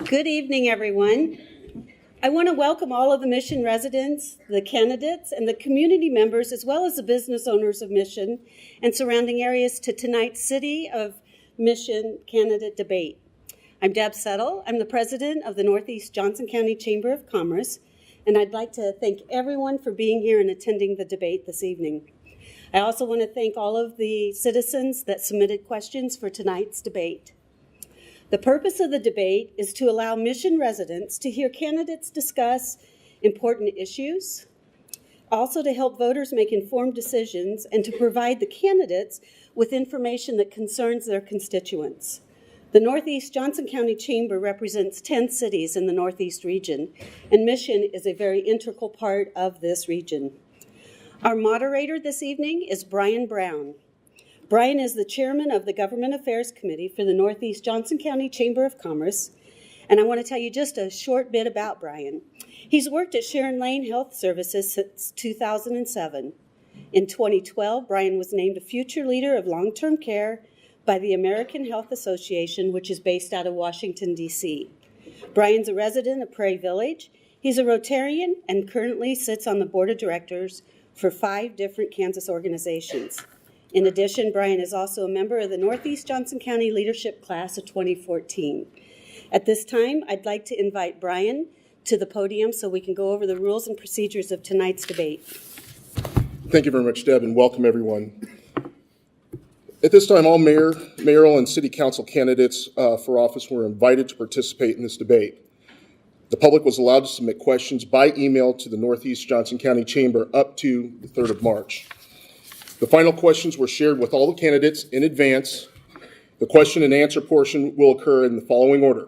Good evening, everyone. I want to welcome all of the Mission residents, the candidates, and the community members, as well as the business owners of Mission and surrounding areas to tonight's City of Mission candidate debate. I'm Deb Settle. I'm the president of the Northeast Johnson County Chamber of Commerce, and I'd like to thank everyone for being here and attending the debate this evening. I also want to thank all of the citizens that submitted questions for tonight's debate. The purpose of the debate is to allow Mission residents to hear candidates discuss important issues, also to help voters make informed decisions, and to provide the candidates with information that concerns their constituents. The Northeast Johnson County Chamber represents 10 cities in the Northeast region, and Mission is a very integral part of this region. Our moderator this evening is Brian Brown. Brian is the chairman of the Government Affairs Committee for the Northeast Johnson County Chamber of Commerce, and I want to tell you just a short bit about Brian. He's worked at Sharon Lane Health Services since 2007. In 2012, Brian was named a future leader of long-term care by the American Health Association, which is based out of Washington, D.C. Brian's a resident of Prairie Village. He's a Rotarian and currently sits on the board of directors for 5 different Kansas organizations. In addition, Brian is also a member of the Northeast Johnson County Leadership Class of 2014. At this time, I'd like to invite Brian to the podium so we can go over the rules and procedures of tonight's debate. Thank you very much, Deb, and welcome everyone. At this time, all mayoral, and city council candidates for office were invited to participate in this debate. The public was allowed to submit questions by email to the Northeast Johnson County Chamber up to the 3rd of March. The final questions were shared with all the candidates in advance. The question and answer portion will occur in the following order.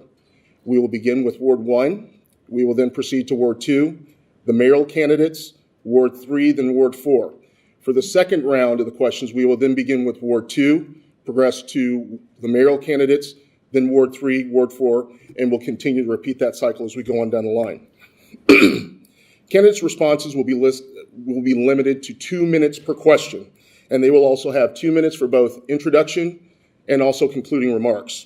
We will begin with Ward 1. We will then proceed to Ward 2, the mayoral candidates, Ward 3, then Ward 4. For the second round of the questions, we will then begin with Ward 2, progress to the mayoral candidates, then Ward 3, Ward 4, and we'll continue to repeat that cycle as we go on down the line. Candidates' responses will be limited to 2 minutes per question, and they will also have 2 minutes for both introduction and also concluding remarks.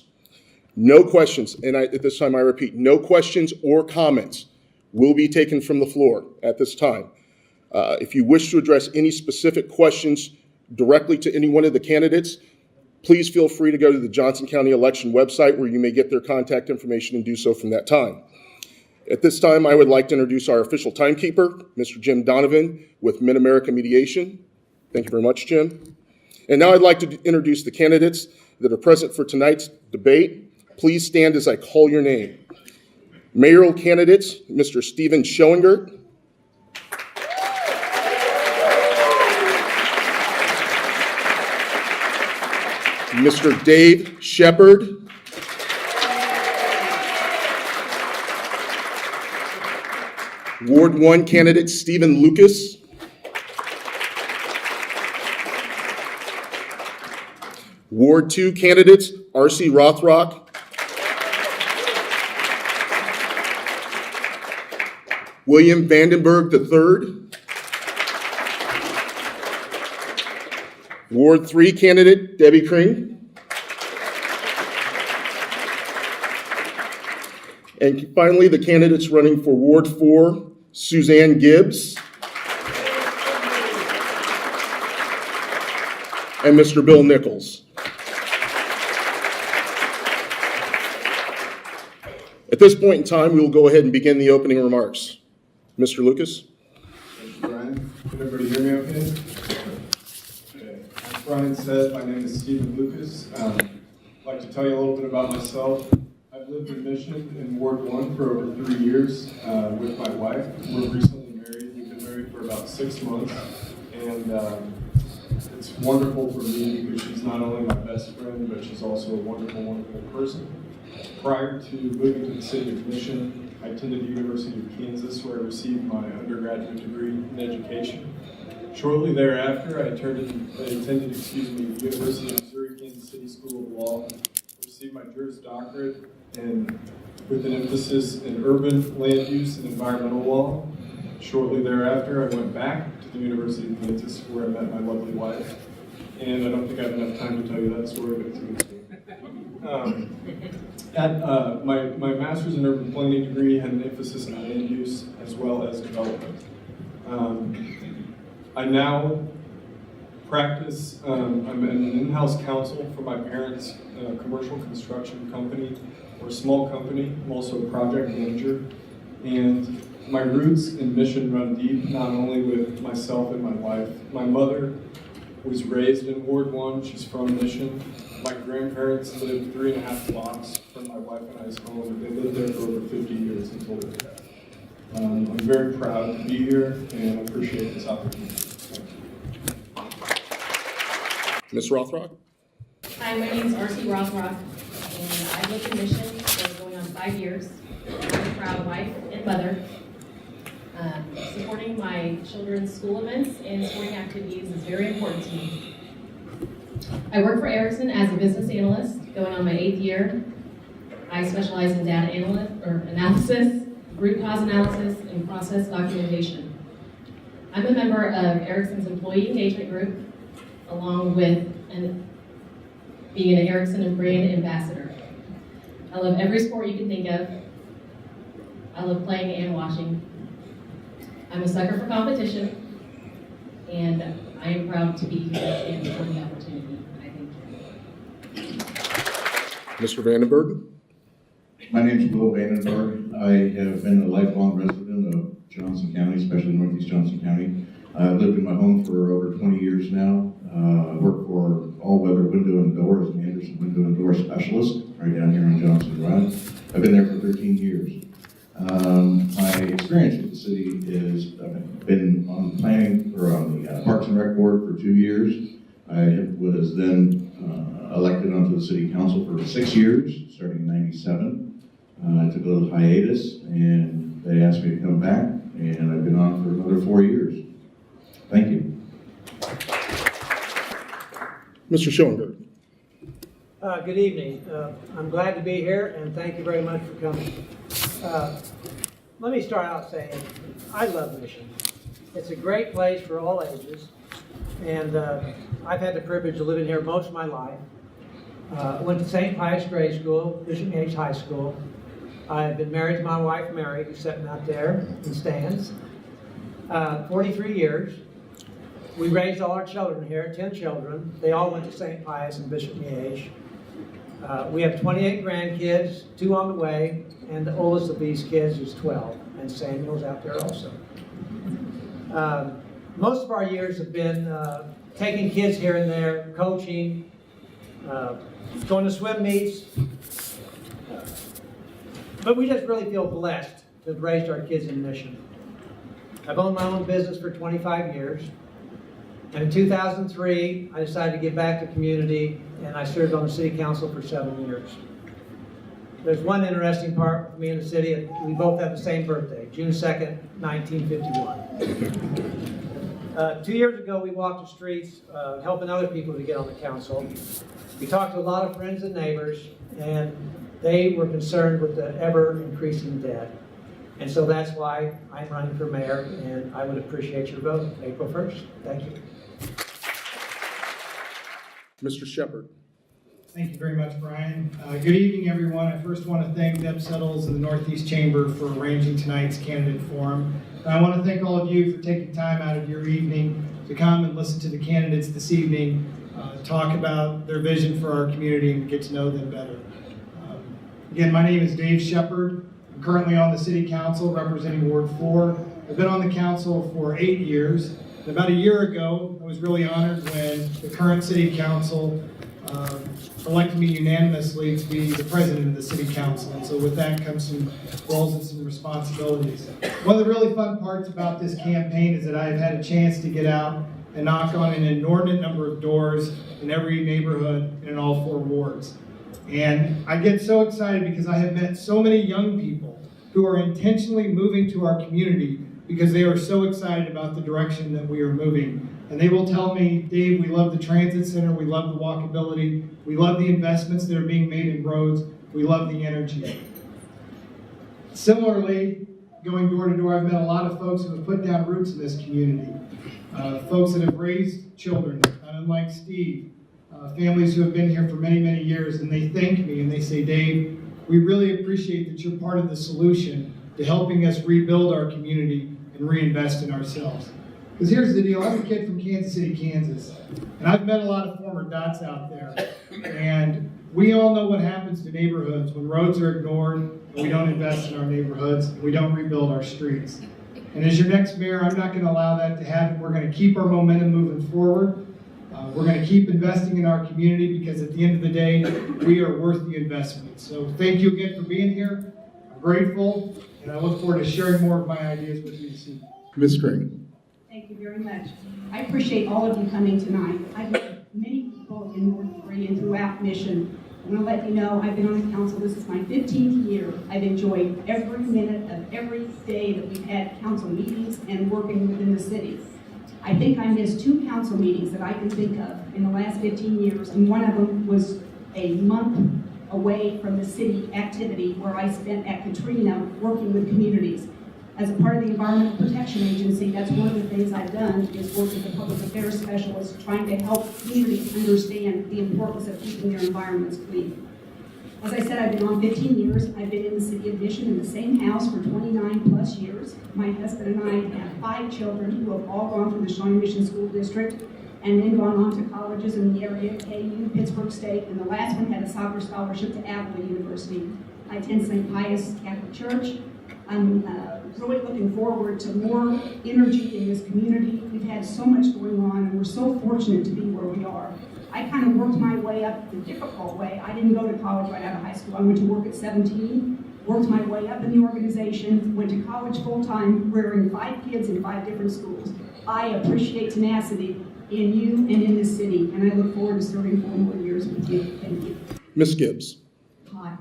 No questions, and at this time I repeat, no questions or comments will be taken from the floor at this time. If you wish to address any specific questions directly to any one of the candidates, please feel free to go to the Johnson County election website where you may get their contact information and do so from that time. At this time, I would like to introduce our official timekeeper, Mr. Jim Donovan with Mid-America Mediation. Thank you very much, Jim. And now I'd like to introduce the candidates that are present for tonight's debate. Please stand as I call your name. Mayoral candidates, Mr. Stephen Schoengert. Mr. Dave Shepard. Ward 1 candidate Stephen Lucas. Ward 2 candidates R.C. Rothrock. William Vandenberg III. Ward 3 candidate Debbie Kring. And finally, the candidates running for Ward 4, Suzanne Gibbs and Mr. Bill Nichols. At this point in time, we will go ahead and begin the opening remarks. Mr. Lucas. Thank you, Brian. Can everybody hear me okay? Okay. As Brian said, my name is Stephen Lucas. I'd like to tell you a little bit about myself. I've lived in Mission in Ward 1 for over 3 years with my wife. We're recently married. We've been married for about 6 months. And it's wonderful for me because she's not only my best friend, but she's also a wonderful, wonderful person. Prior to moving to the city of Mission, I attended the University of Kansas where I received my undergraduate degree in education. Shortly thereafter, I attended the University of Missouri Kansas City School of Law, received my Juris Doctorate with an emphasis in urban land use and environmental law. Shortly thereafter, I went back to the University of Kansas where I met my lovely wife. And I don't think I have enough time to tell you that story, but it's a good story. My master's in urban planning degree had an emphasis on land use as well as development. I now practice, I'm an in-house counsel for my parents' commercial construction company, or a small company. I'm also a project manager. And my roots and mission run deep, not only with myself and my wife. My mother was raised in Ward 1, she's from Mission. My grandparents lived 3.5 blocks from my wife and I's home, and they lived there for over 50 years until their death. I'm very proud to be here, and I appreciate this opportunity. Thank you. Ms. Rothrock? Hi, my name is R.C. Rothrock, and I've lived in Mission for going on 5 years. I'm a proud wife and mother. Supporting my children's school events and sporting activities is very important to me. I work for Ericsson as a business analyst, going on my 8th year. I specialize in data analysis, root cause analysis, and process documentation. I'm a member of Ericsson's employee engagement group, along with being an Ericsson brand ambassador. I love every sport you can think of. I love playing and watching. I'm a sucker for competition, and I am proud to be here and for the opportunity. I thank you. Mr. Vandenberg? My name is Will Vandenberg. I have been a lifelong resident of Johnson County, especially Northeast Johnson County. I've lived in my home for over 20 years now. I work for all-weather window and door as an Anderson window and door specialist right down here on Johnson Drive. I've been there for 13 years. My experience with the city is I've been on planning or on the Parks and Rec board for 2 years. I was then elected onto the city council for 6 years, starting in '97. I took a little hiatus, and they asked me to come back, and I've been on for another 4 years. Thank you. Mr. Schoenberg? Good evening. I'm glad to be here, and thank you very much for coming. Let me start out saying I love Mission. It's a great place for all ages, and I've had the privilege of living here most of my life. I went to St. Pius Grade School, Bishop Yates High School. I've been married to my wife, Mary, who's sitting out there in stands, 43 years. We raised all our children here, 10 children. They all went to St. Pius and Bishop Yates. We have 28 grandkids, 2 on the way, and the oldest of these kids is 12, and Samuel's out there also. Most of our years have been taking kids here and there, coaching, going to swim meets, but we just really feel blessed to have raised our kids in Mission. I've owned my own business for 25 years. And in 2003, I decided to give back to the community, and I served on the city council for 7 years. There's one interesting part with me in the city. We both have the same birthday, June 2nd, 1951. 2 years ago, we walked the streets helping other people to get on the council. We talked to a lot of friends and neighbors, and they were concerned with the ever-increasing debt. And so that's why I'm running for mayor, and I would appreciate your vote April 1st. Thank you. Mr. Shepard? Thank you very much, Brian. Good evening, everyone. I first want to thank Deb Settles and the Northeast Chamber for arranging tonight's candidate forum. And I want to thank all of you for taking time out of your evening to come and listen to the candidates this evening, talk about their vision for our community and get to know them better. Again, my name is Dave Shepard. I'm currently on the City Council representing Ward 4. I've been on the council for 8 years. And about a year ago, I was really honored when the current City Council elected me unanimously to be the president of the City Council. And so with that comes some roles and some responsibilities. One of the really fun parts about this campaign is that I've had a chance to get out and knock on an inordinate number of doors in every neighborhood and in all 4 wards. And I get so excited because I have met so many young people who are intentionally moving to our community because they are so excited about the direction that we are moving. And they will tell me, Dave, we love the transit center, we love the walkability, we love the investments that are being made in roads, we love the energy. Similarly, going door to door, I've met a lot of folks who have put down roots in this community. Folks that have raised children, unlike Steve. Families who have been here for many, many years, and they thank me and they say, Dave, we really appreciate that you're part of the solution to helping us rebuild our community and reinvest in ourselves. Because here's the deal, I'm a kid from Kansas City, Kansas, and I've met a lot of former dots out there, and we all know what happens to neighborhoods when roads are ignored, and we don't invest in our neighborhoods, and we don't rebuild our streets. And as your next mayor, I'm not going to allow that to happen. We're going to keep our momentum moving forward. We're going to keep investing in our community because at the end of the day, we are worth the investment. So thank you again for being here. I'm grateful, and I look forward to sharing more of my ideas with you soon. Ms. Crane. Thank you very much. I appreciate all of you coming tonight. I've met many people in North Korea and throughout Mission. I want to let you know I've been on the council. This is my 15th year. I've enjoyed every minute of every day that we've had council meetings and working within the city. I think I missed 2 council meetings that I can think of in the last 15 years, and one of them was a month away from the city activity where I spent at Katrina working with communities. As a part of the Environmental Protection Agency, that's one of the things I've done is work with the public affairs specialist trying to help communities understand the importance of keeping their environments clean. As I said, I've been on 15 years. I've been in the city of Mission in the same house for 29 plus years. My husband and I have 5 children who have all gone through the Shawnee Mission School District and then gone on to colleges in the area, KU, Pittsburgh State, and the last one had a soccer scholarship to Avila University. I attend St. Pius Catholic Church. I'm really looking forward to more energy in this community. We've had so much going on, and we're so fortunate to be where we are. I kind of worked my way up the difficult way. I didn't go to college right out of high school. I went to work at 17, worked my way up in the organization, went to college full-time, rearing 5 kids in 5 different schools. I appreciate tenacity in you and in this city, and I look forward to serving 4 more years with you. Thank you. Ms. Gibbs. Hi.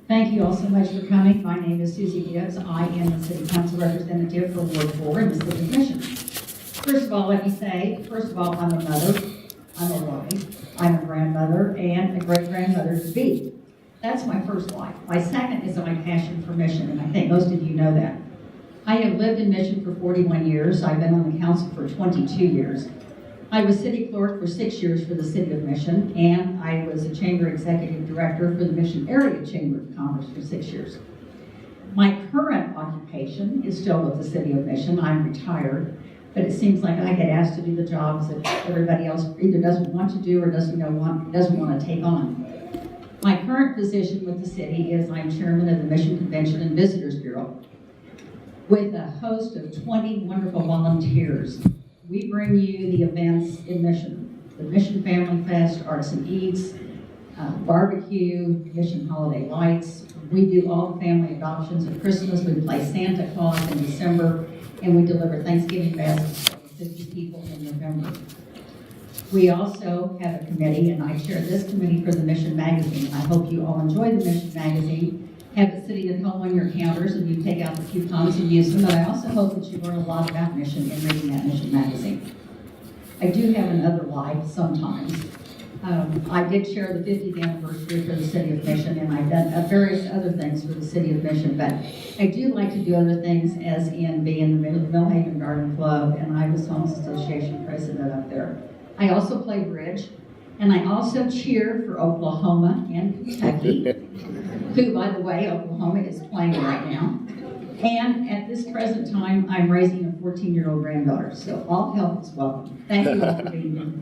Thank you all so much for coming. My name is Susie Gibbs. I am the City Council Representative for Ward 4 in the City of Mission. First of all, let me say, I'm a mother, I'm a wife, I'm a grandmother, and a great-grandmother to be. That's my first life. My second is my passion for Mission, and I think most of you know that. I have lived in Mission for 41 years. I've been on the council for 22 years. I was city clerk for 6 years for the City of Mission, and I was a chamber executive director for the Mission Area Chamber of Commerce for 6 years. My current occupation is still with the City of Mission. I'm retired, but it seems like I get asked to do the jobs that everybody else either doesn't want to do or doesn't want to take on. My current position with the city is I'm chairman of the Mission Convention and Visitors Bureau with a host of 20 wonderful volunteers. We bring you the events in Mission. The Mission Family Fest, Arts and Eats, barbecue, Mission Holiday Lights. We do all the family adoptions at Christmas. We play Santa Claus in December, and we deliver Thanksgiving baskets for 50 people in November. We also have a committee, and I chair this committee for the Mission Magazine. I hope you all enjoy the Mission Magazine. Have it sitting at home on your counters and you take out the coupons and use them, but I also hope that you learn a lot about Mission in reading that Mission Magazine. I do have another life sometimes. I did share the 50th anniversary for the City of Mission, and I've done various other things for the City of Mission, but I do like to do other things, as in being the Millhaven Garden Club, and I was Homes Association president up there. I also play bridge, and I also cheer for Oklahoma and Kentucky, who, by the way, Oklahoma is playing right now. And at this present time, I'm raising a 14-year-old granddaughter, so all help is welcome. Thank you all for being here.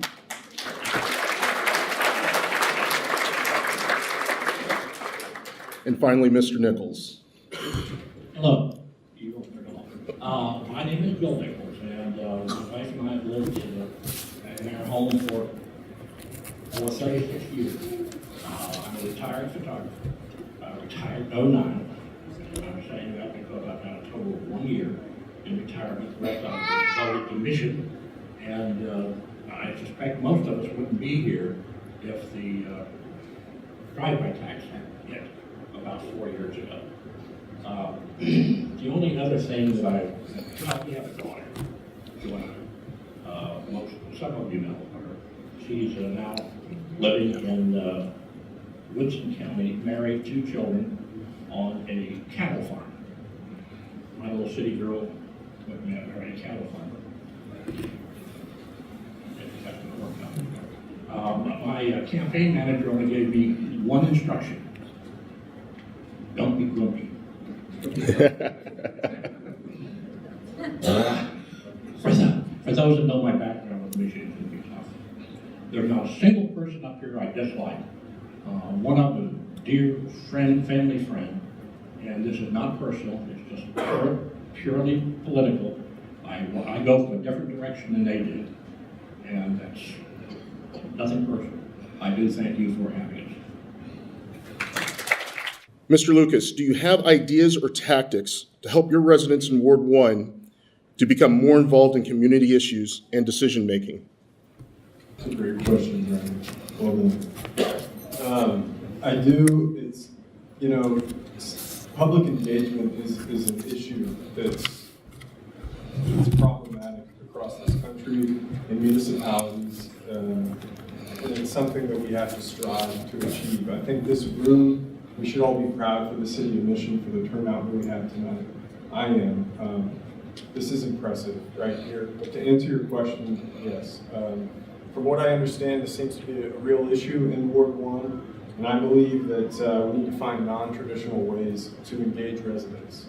And finally, Mr. Nichols. Hello. My name is Bill Nichols, and my wife and I have lived in our home for 36 years. I'm a retired photographer. I retired in 09. I'm saying that because I've got a total of 1 year in retirement. The rest of it devoted to Mission, and I suspect most of us wouldn't be here if the drive-by tax hadn't hit about 4 years ago. The only other thing that we have a daughter, Joanna. Some of you know her. She's now living in Woodson County, married, 2 children, on a cattle farm. My little city girl went and married a cattle farmer. That's going to work out. My campaign manager only gave me one instruction. Don't be grumpy. For those that know my background with Michigan, it can be tough. There's not a single person up here I dislike. One of them, dear friend, family friend, and this is not personal, it's just purely political. I go for a different direction than they did, and that's nothing personal. I do thank you for having us. Mr. Lucas, do you have ideas or tactics to help your residents in Ward 1 to become more involved in community issues and decision-making? That's a great question, Brian. Well done. I do, it's, you know, public engagement is an issue that's problematic across this country in municipalities, and it's something that we have to strive to achieve. I think this room, we should all be proud for the city of Mission for the turnout that we have tonight. I am. This is impressive right here. But to answer your question, yes. From what I understand, this seems to be a real issue in Ward 1, and I believe that we need to find non-traditional ways to engage residents.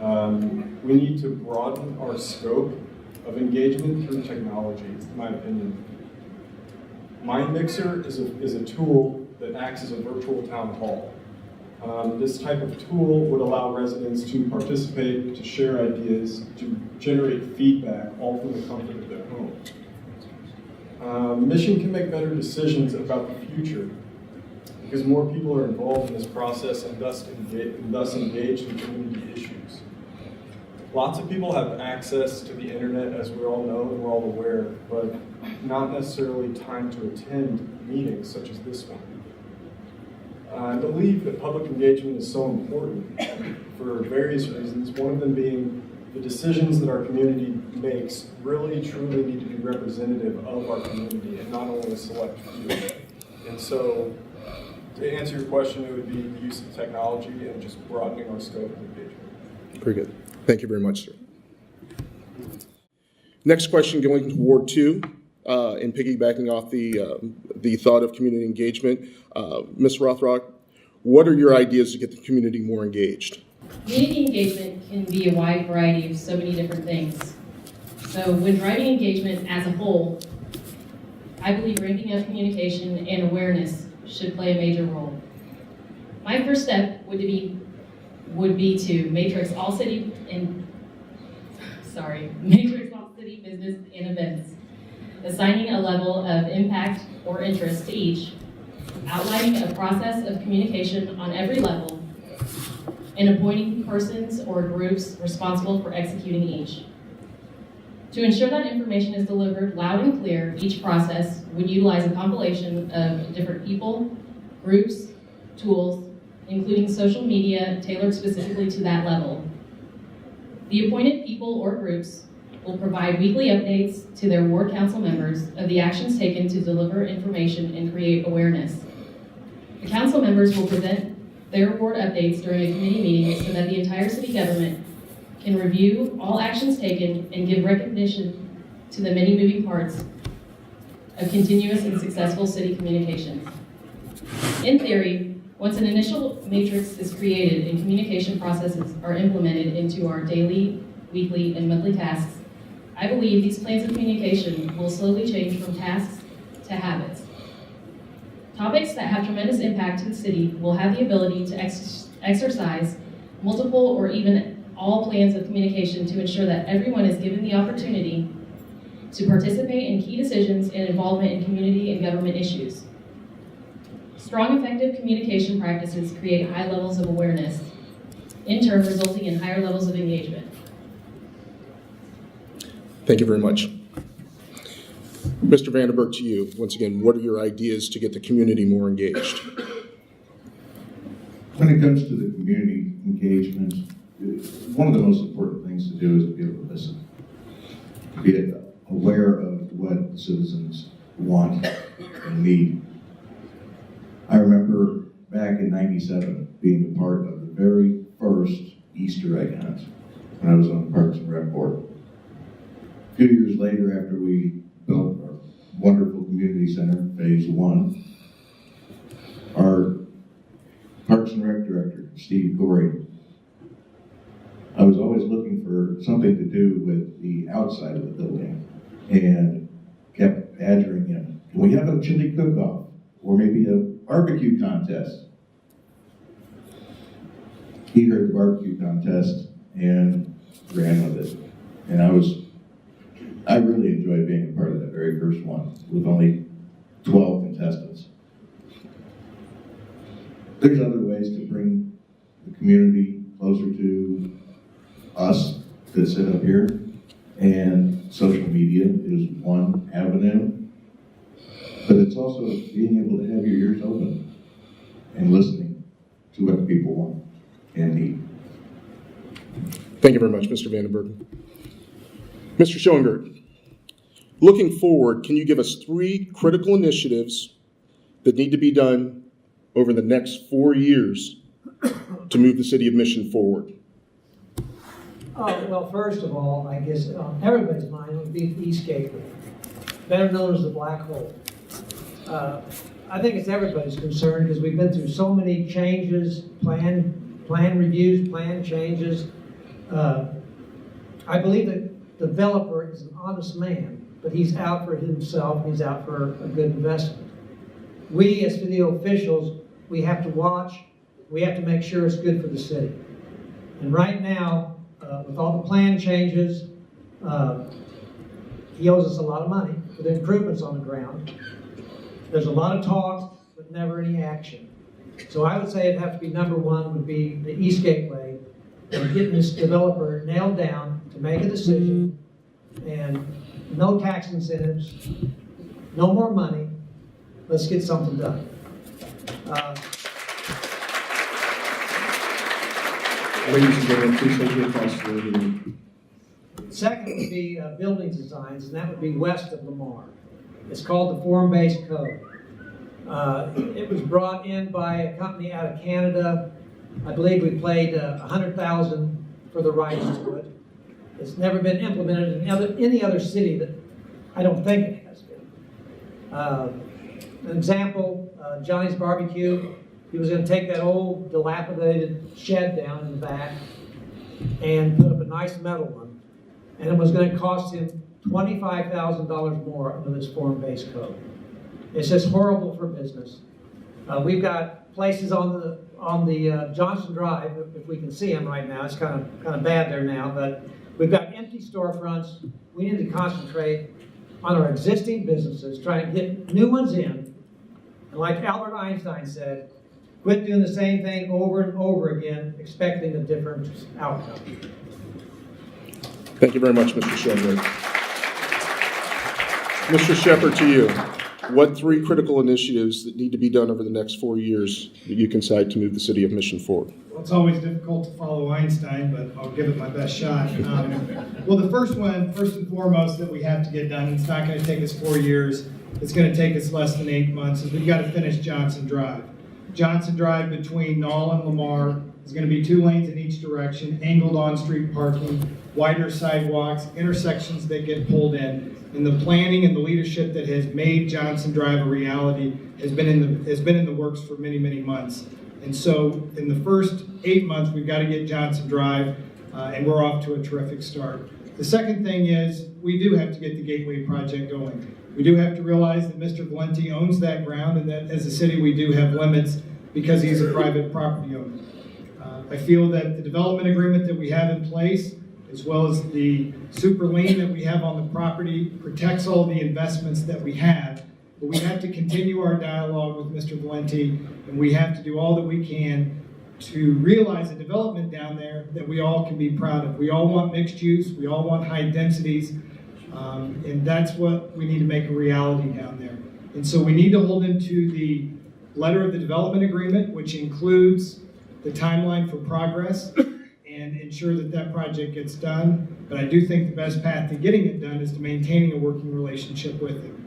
We need to broaden our scope of engagement through technology, in my opinion. MindMixer is a tool that acts as a virtual town hall. This type of tool would allow residents to participate, to share ideas, to generate feedback, all from the comfort of their home. Mission can make better decisions about the future because more people are involved in this process and thus engaged in community issues. Lots of people have access to the internet, as we all know and we're all aware, but not necessarily time to attend meetings such as this one. I believe that public engagement is so important for various reasons, one of them being the decisions that our community makes really truly need to be representative of our community and not only a select few. And so, to answer your question, it would be the use of technology and just broadening our scope of engagement. Very good. Thank you very much, sir. Next question, going to Ward 2, and piggybacking off the thought of community engagement. Ms. Rothrock, what are your ideas to get the community more engaged? Community engagement can be a wide variety of so many different things. So when driving engagement as a whole, I believe ramping up communication and awareness should play a major role. My first step would be to matrix all city business and events, assigning a level of impact or interest to each, outlining a process of communication on every level, and appointing persons or groups responsible for executing each. To ensure that information is delivered loud and clear, each process would utilize a compilation of different people, groups, tools, including social media tailored specifically to that level. The appointed people or groups will provide weekly updates to their ward council members of the actions taken to deliver information and create awareness. The council members will present their ward updates during a committee meeting so that the entire city government can review all actions taken and give recognition to the many moving parts of continuous and successful city communications. In theory, once an initial matrix is created and communication processes are implemented into our daily, weekly, and monthly tasks, I believe these plans of communication will slowly change from tasks to habits. Topics that have tremendous impact to the city will have the ability to exercise multiple or even all plans of communication to ensure that everyone is given the opportunity to participate in key decisions and involvement in community and government issues. Strong, effective communication practices create high levels of awareness, in turn resulting in higher levels of engagement. Thank you very much. Mr. Vandenberg, to you, once again, what are your ideas to get the community more engaged? When it comes to the community engagement, one of the most important things to do is to be able to listen, to be aware of what citizens want and need. I remember back in '97 being a part of the very first Easter egg hunt when I was on the Parks and Rec Board. A few years later, after we built our wonderful community center, phase 1, our Parks and Rec director Steve Gorey. I was always looking for something to do with the outside of the building and kept badgering him. Can we have a chili cook-off or maybe a barbecue contest? He heard the barbecue contest and ran with it. And I really enjoyed being a part of that very first one with only 12 contestants. There's other ways to bring the community closer to us that sit up here, and social media is one avenue, but it's also being able to have your ears open and listening to what the people want and need. Thank you very much, Mr. Vandenberg. Mr. Schoenberg, looking forward, can you give us 3 critical initiatives that need to be done over the next 4 years to move the city of Mission forward? Well, first of all, I guess on everybody's mind would be the East Gateway, better known as the Black Hole. I think it's everybody's concern because we've been through so many changes, plan reviews, plan changes. I believe that the developer is an honest man, but he's out for himself, he's out for a good investment. We as city officials, we have to watch, we have to make sure it's good for the city. And right now, with all the plan changes, he owes us a lot of money for the improvements on the ground. There's a lot of talk, but never any action. So I would say it'd have to be number 1 would be the East Gateway and getting this developer nailed down to make a decision, and no tax incentives, no more money. Let's get something done. Ladies and gentlemen, please hold your applause for the Second would be building designs, and that would be west of Lamar. It's called the Form-Based Code. It was brought in by a company out of Canada. I believe we paid $100,000 for the rights to it. It's never been implemented in any other city that I don't think it has been. An example, Johnny's Barbecue. He was going to take that old dilapidated shed down in the back and put up a nice metal one. And it was going to cost him $25,000 more under this form-based code. It's just horrible for business. We've got places on the Johnson Drive, if we can see them right now. It's kind of bad there now, but we've got empty storefronts. We need to concentrate on our existing businesses, trying to get new ones in. And like Albert Einstein said, quit doing the same thing over and over again, expecting a different outcome. Thank you very much, Mr. Schoenberg. Mr. Shepard, to you. What 3 critical initiatives that need to be done over the next 4 years that you can cite to move the city of Mission forward? Well, it's always difficult to follow Einstein, but I'll give it my best shot. Well, the first one, first and foremost, that we have to get done, it's not going to take us 4 years, it's going to take us less than 8 months, is we've got to finish Johnson Drive. Johnson Drive between Knoll and Lamar is going to be 2 lanes in each direction, angled on-street parking, wider sidewalks, intersections that get pulled in. And the planning and the leadership that has made Johnson Drive a reality has been in the works for many, many months. And so in the first 8 months, we've got to get Johnson Drive, and we're off to a terrific start. The second thing is we do have to get the Gateway project going. We do have to realize that Mr. Valenti owns that ground, and that as a city we do have limits because he's a private property owner. I feel that the development agreement that we have in place, as well as the super lien that we have on the property, protects all the investments that we have. But we have to continue our dialogue with Mr. Valenti, and we have to do all that we can to realize a development down there that we all can be proud of. We all want mixed use, we all want high densities, and that's what we need to make a reality down there. And so we need to hold into the letter of the development agreement, which includes the timeline for progress, and ensure that that project gets done. But I do think the best path to getting it done is to maintaining a working relationship with them.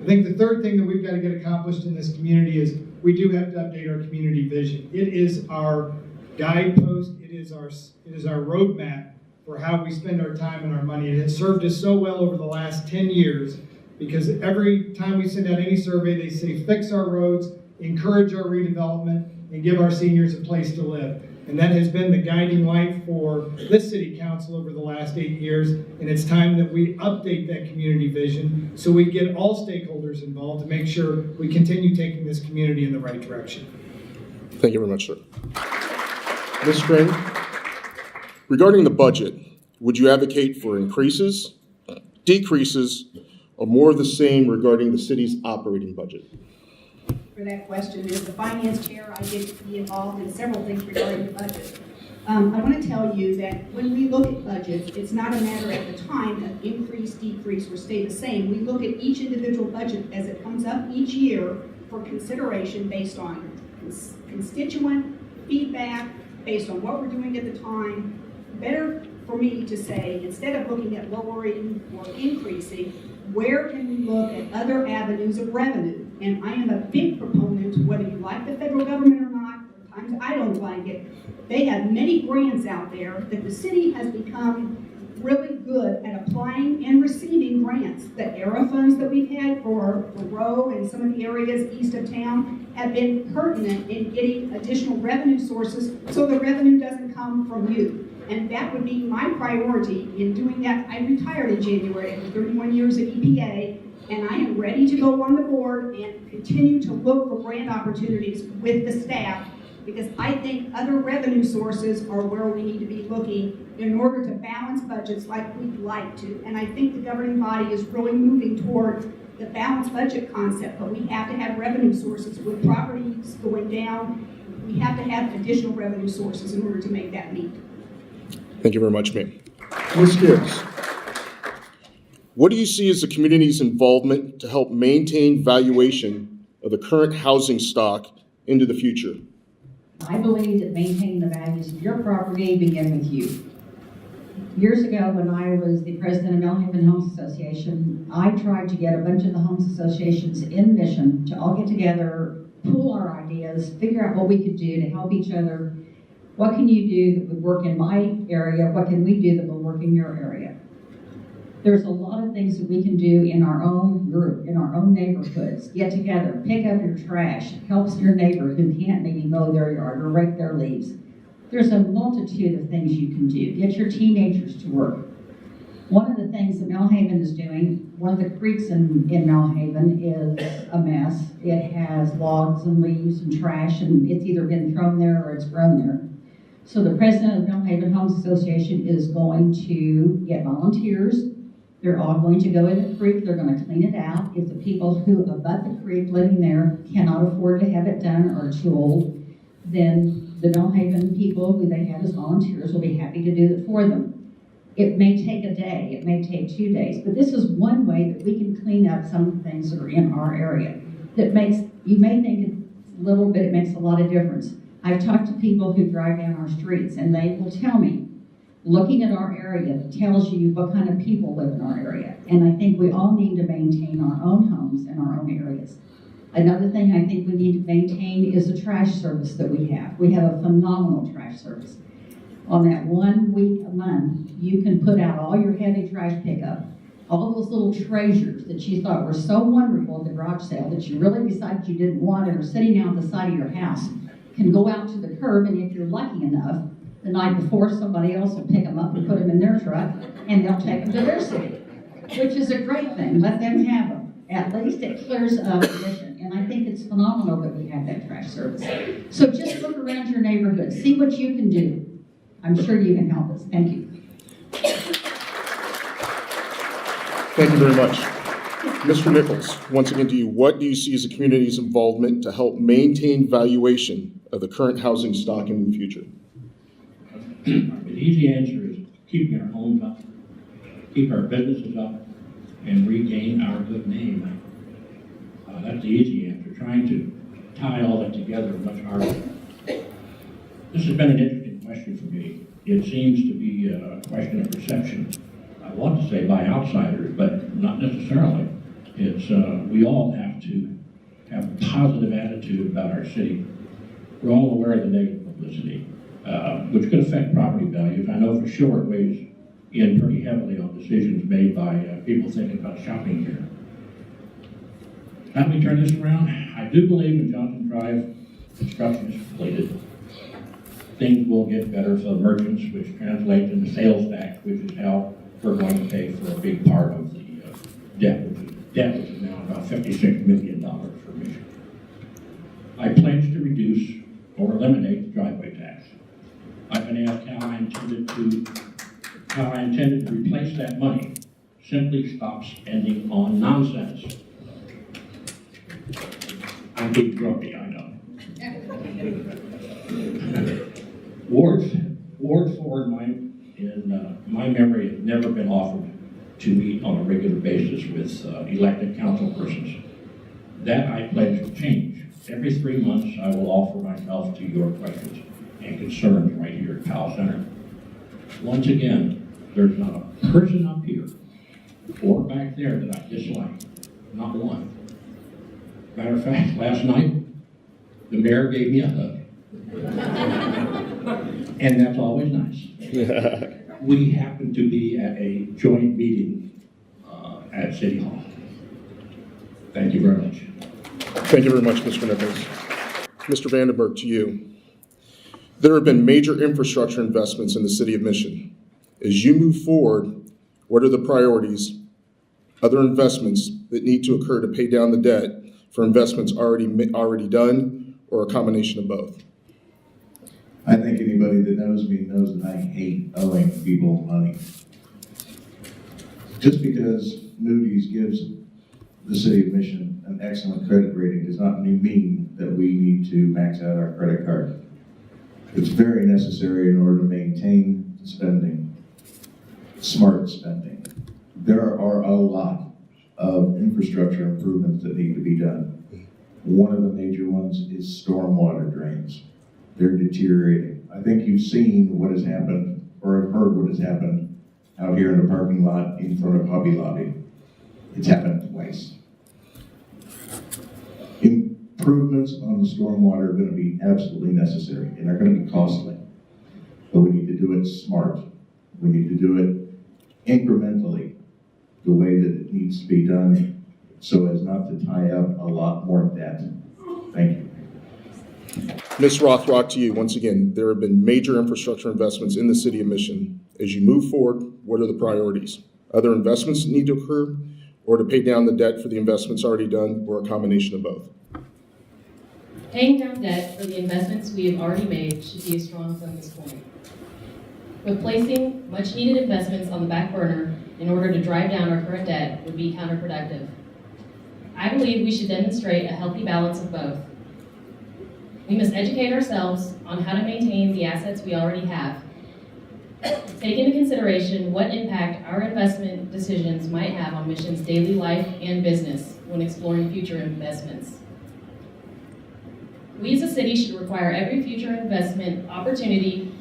I think the third thing that we've got to get accomplished in this community is we do have to update our community vision. It is our guidepost, it is our roadmap for how we spend our time and our money. It has served us so well over the last 10 years because every time we send out any survey, they say fix our roads, encourage our redevelopment, and give our seniors a place to live. And that has been the guiding light for this city council over the last 8 years. And it's time that we update that community vision so we get all stakeholders involved to make sure we continue taking this community in the right direction. Thank you very much, sir. Ms. Strain, regarding the budget, would you advocate for increases, decreases, or more of the same regarding the city's operating budget? For that question, as the finance chair, I get to be involved in several things regarding the budget. I want to tell you that when we look at budgets, it's not a matter at the time of increase, decrease, or stay the same. We look at each individual budget as it comes up each year for consideration based on constituent feedback, based on what we're doing at the time. Better for me to say, instead of looking at lowering or increasing, where can we look at other avenues of revenue? And I am a big proponent, whether you like the federal government or not, sometimes I don't like it. They have many grants out there that the city has become really good at applying and receiving grants. The ERA funds that we've had for the row and some of the areas east of town have been pertinent in getting additional revenue sources so the revenue doesn't come from you. And that would be my priority in doing that. I retired in January after 31 years at EPA, and I am ready to go on the board and continue to look for grant opportunities with the staff, because I think other revenue sources are where we need to be looking in order to balance budgets like we'd like to. And I think the governing body is really moving toward the balanced budget concept, but we have to have revenue sources. With properties going down, we have to have additional revenue sources in order to make that meet. Thank you very much, ma'am. Ms. Gibbs, what do you see as the community's involvement to help maintain valuation of the current housing stock into the future? I believe that maintaining the values of your property begin with you. Years ago, when I was the president of Mellhaven Homes Association, I tried to get a bunch of the homes associations in Mission to all get together, pool our ideas, figure out what we could do to help each other. What can you do that would work in my area? What can we do that will work in your area? There's a lot of things that we can do in our own group, in our own neighborhoods. Get together, pick up your trash, helps your neighbor who can't maybe mow their yard or rake their leaves. There's a multitude of things you can do. Get your teenagers to work. One of the things that Mellhaven is doing, one of the creeks in Mellhaven is a mess. It has logs and leaves and trash, and it's either been thrown there or it's grown there. So the president of Mellhaven Homes Association is going to get volunteers. They're all going to go in the creek. They're going to clean it out. If the people who abut the creek living there cannot afford to have it done or are too old, then the Mellhaven people who they have as volunteers will be happy to do it for them. It may take a day, it may take 2 days, but this is one way that we can clean up some of the things that are in our area. That makes, you may think it's little, but it makes a lot of difference. I've talked to people who drive down our streets, and they will tell me, looking at our area tells you what kind of people live in our area. And I think we all need to maintain our own homes in our own areas. Another thing I think we need to maintain is the trash service that we have. We have a phenomenal trash service. On that 1 week a month, you can put out all your heavy trash pickup, all those little treasures that you thought were so wonderful at the garage sale that you really decided you didn't want and are sitting out the side of your house, can go out to the curb, and if you're lucky enough, the night before, somebody else will pick them up and put them in their truck, and they'll take them to their city, which is a great thing. Let them have them. At least it clears up the Mission, and I think it's phenomenal that we have that trash service. So just look around your neighborhood, see what you can do. I'm sure you can help us. Thank you. Thank you very much. Mr. Nichols, once again to you, what do you see as the community's involvement to help maintain valuation of the current housing stock into the future? The easy answer is keeping our homes up, keep our businesses up, and regain our good name. That's the easy answer. Trying to tie all that together is much harder. This has been an interesting question for me. It seems to be a question of perception. I want to say by outsiders, but not necessarily. It's we all have to have a positive attitude about our city. We're all aware of the negative publicity, which could affect property values. I know for sure it weighs in pretty heavily on decisions made by people thinking about shopping here. How do we turn this around? I do believe in Johnson Drive construction is completed. things will get better for the merchants, which translates into sales tax, which is how we're going to pay for a big part of the debt, which is now about $56 million for Michigan. I pledge to reduce or eliminate the driveway tax. I've been asked how I intended to replace that money. Simply stop spending on nonsense. I'm being grumpy, I know. Ward 4 in my memory has never been offered to meet on a regular basis with elected council persons. That I pledge to change. Every 3 months, I will offer myself to your questions and concerns right here at Powell Center. Once again, there's not a person up here or back there that I dislike. Not one. Matter of fact, last night, the mayor gave me a hug. And that's always nice. We happened to be at a joint meeting at City Hall. Thank you very much. Thank you very much, Mr. Nichols. Mr. Vandenberg, to you. There have been major infrastructure investments in the city of Mission. As you move forward, what are the priorities, other investments that need to occur to pay down the debt for investments already done, or a combination of both? I think anybody that knows me knows that I hate owing people money. Just because Moody's gives the city of Mission an excellent credit rating does not mean that we need to max out our credit card. It's very necessary in order to maintain spending, smart spending. There are a lot of infrastructure improvements that need to be done. One of the major ones is stormwater drains. They're deteriorating. I think you've seen what has happened, or have heard what has happened out here in the parking lot in front of Hobby Lobby. It's happened twice. Improvements on the stormwater are going to be absolutely necessary, and they're going to be costly. But we need to do it smart. We need to do it incrementally, the way that it needs to be done, so as not to tie up a lot more debt. Thank you. Ms. Rothrock, to you, once again, there have been major infrastructure investments in the city of Mission. As you move forward, what are the priorities? Other investments that need to occur, or to pay down the debt for the investments already done, or a combination of both? Paying down debt for the investments we have already made should be a strong focus point. But placing much-needed investments on the back burner in order to drive down our current debt would be counterproductive. I believe we should demonstrate a healthy balance of both. We must educate ourselves on how to maintain the assets we already have. Take into consideration what impact our investment decisions might have on Mission's daily life and business when exploring future investments. We as a city should require every future investment opportunity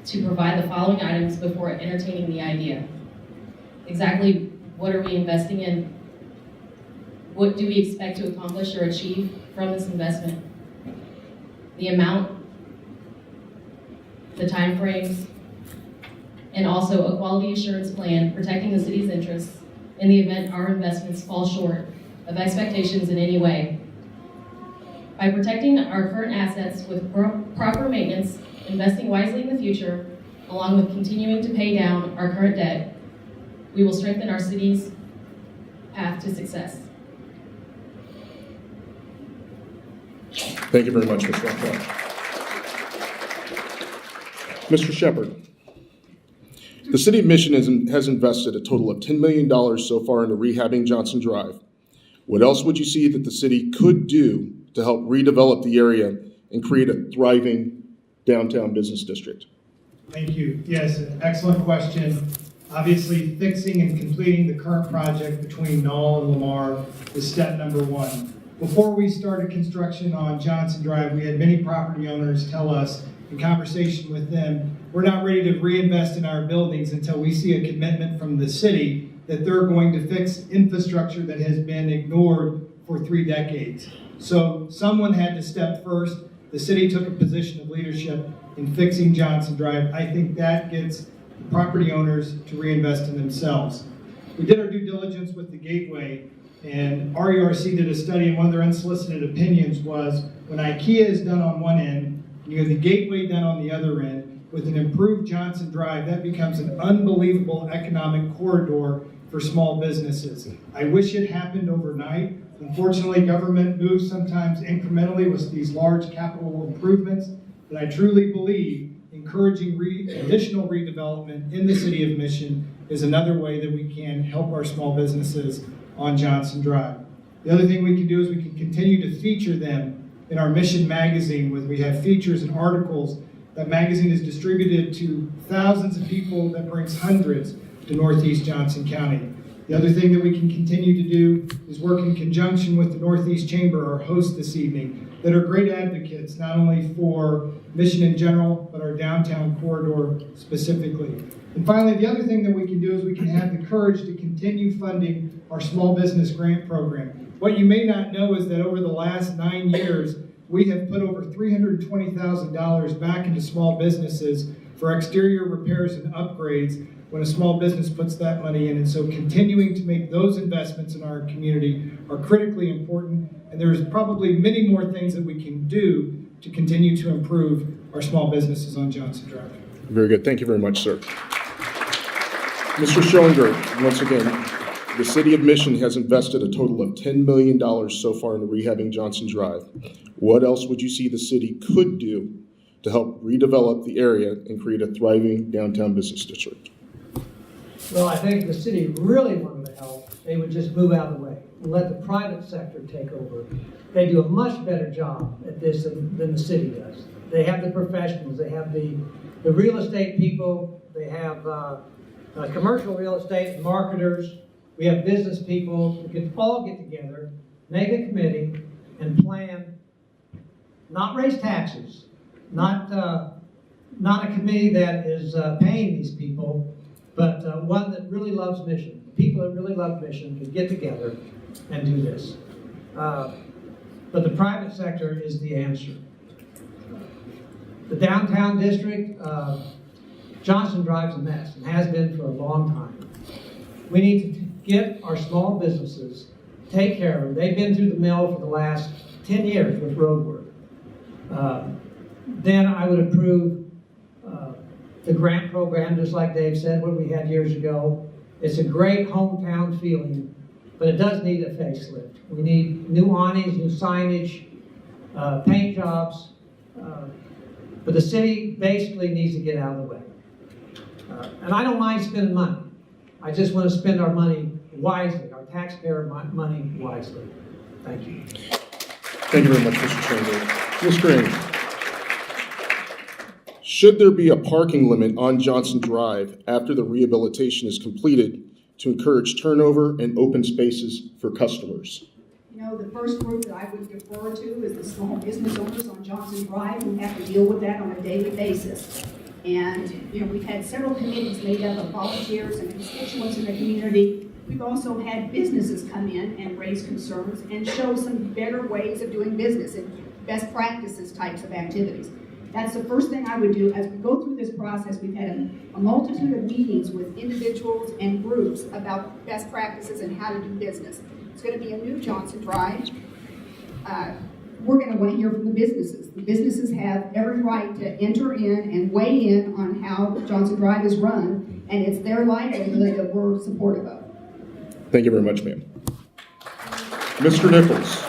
to provide the following items before entertaining the idea. Exactly what are we investing in? What do we expect to accomplish or achieve from this investment? The amount, the timeframes, and also a quality assurance plan protecting the city's interests in the event our investments fall short of expectations in any way. By protecting our current assets with proper maintenance, investing wisely in the future, along with continuing to pay down our current debt, we will strengthen our city's path to success. Thank you very much, Ms. Rothrock. Mr. Shepard, the City of Mission has invested a total of $10 million so far into rehabbing Johnson Drive. What else would you see that the city could do to help redevelop the area and create a thriving downtown business district? Thank you. Yes, an excellent question. Obviously, fixing and completing the current project between Knoll and Lamar is step number one. Before we started construction on Johnson Drive, we had many property owners tell us, in conversation with them, we're not ready to reinvest in our buildings until we see a commitment from the city that they're going to fix infrastructure that has been ignored for 3 decades. So someone had to step first. The city took a position of leadership in fixing Johnson Drive. I think that gets the property owners to reinvest in themselves. We did our due diligence with the Gateway, and RERC did a study, and one of their unsolicited opinions was when IKEA is done on one end, You have the Gateway done on the other end. With an improved Johnson Drive, that becomes an unbelievable economic corridor for small businesses. I wish it happened overnight. Unfortunately, government moves sometimes incrementally with these large capital improvements, but I truly believe encouraging additional redevelopment in the city of Mission is another way that we can help our small businesses on Johnson Drive. The other thing we can do is we can continue to feature them in our Mission magazine, where we have features and articles. That magazine is distributed to thousands of people that brings hundreds to Northeast Johnson County. The other thing that we can continue to do is work in conjunction with the Northeast Chamber, our host this evening, that are great advocates, not only for Mission in general, but our downtown corridor specifically. And finally, the other thing that we can do is we can have the courage to continue funding our small business grant program. What you may not know is that over the last 9 years, we have put over $320,000 back into small businesses for exterior repairs and upgrades when a small business puts that money in. And so continuing to make those investments in our community are critically important. And there's probably many more things that we can do to continue to improve our small businesses on Johnson Drive. Very good. Thank you very much, sir. Mr. Schoeninger, once again, the City of Mission has invested a total of $10 million so far in rehabbing Johnson Drive. What else would you see the city could do to help redevelop the area and create a thriving downtown business district? Well, I think if the city really wanted to help, they would just move out of the way and let the private sector take over. They do a much better job at this than the city does. They have the professionals, they have the real estate people, they have commercial real estate and marketers, we have business people. We can all get together, make a committee, and plan, not raise taxes, not a committee that is paying these people, but one that really loves Mission. People that really love Mission can get together and do this. But the private sector is the answer. The downtown district, Johnson Drive's a mess and has been for a long time. We need to get our small businesses, take care of them. They've been through the mill for the last 10 years with road work. Then I would approve the grant program, just like Dave said, what we had years ago. It's a great hometown feeling, but it does need a facelift. We need new awnings, new signage, paint jobs, but the city basically needs to get out of the way. And I don't mind spending money. I just want to spend our money wisely, our taxpayer money wisely. Thank you. Thank you very much, Mr. Schoeninger. Ms. Green. Should there be a parking limit on Johnson Drive after the rehabilitation is completed to encourage turnover and open spaces for customers? You know, the first group that I would defer to is the small business owners on Johnson Drive who have to deal with that on a daily basis. And, you know, we've had several committees made up of volunteers and constituents in the community. We've also had businesses come in and raise concerns and show some better ways of doing business and best practices types of activities. That's the first thing I would do. As we go through this process, we've had a multitude of meetings with individuals and groups about best practices and how to do business. It's going to be a new Johnson Drive. We're going to want to hear from the businesses. The businesses have every right to enter in and weigh in on how Johnson Drive is run, and it's their livelihood that we're supportive of. Thank you very much, ma'am. Mr. Nichols,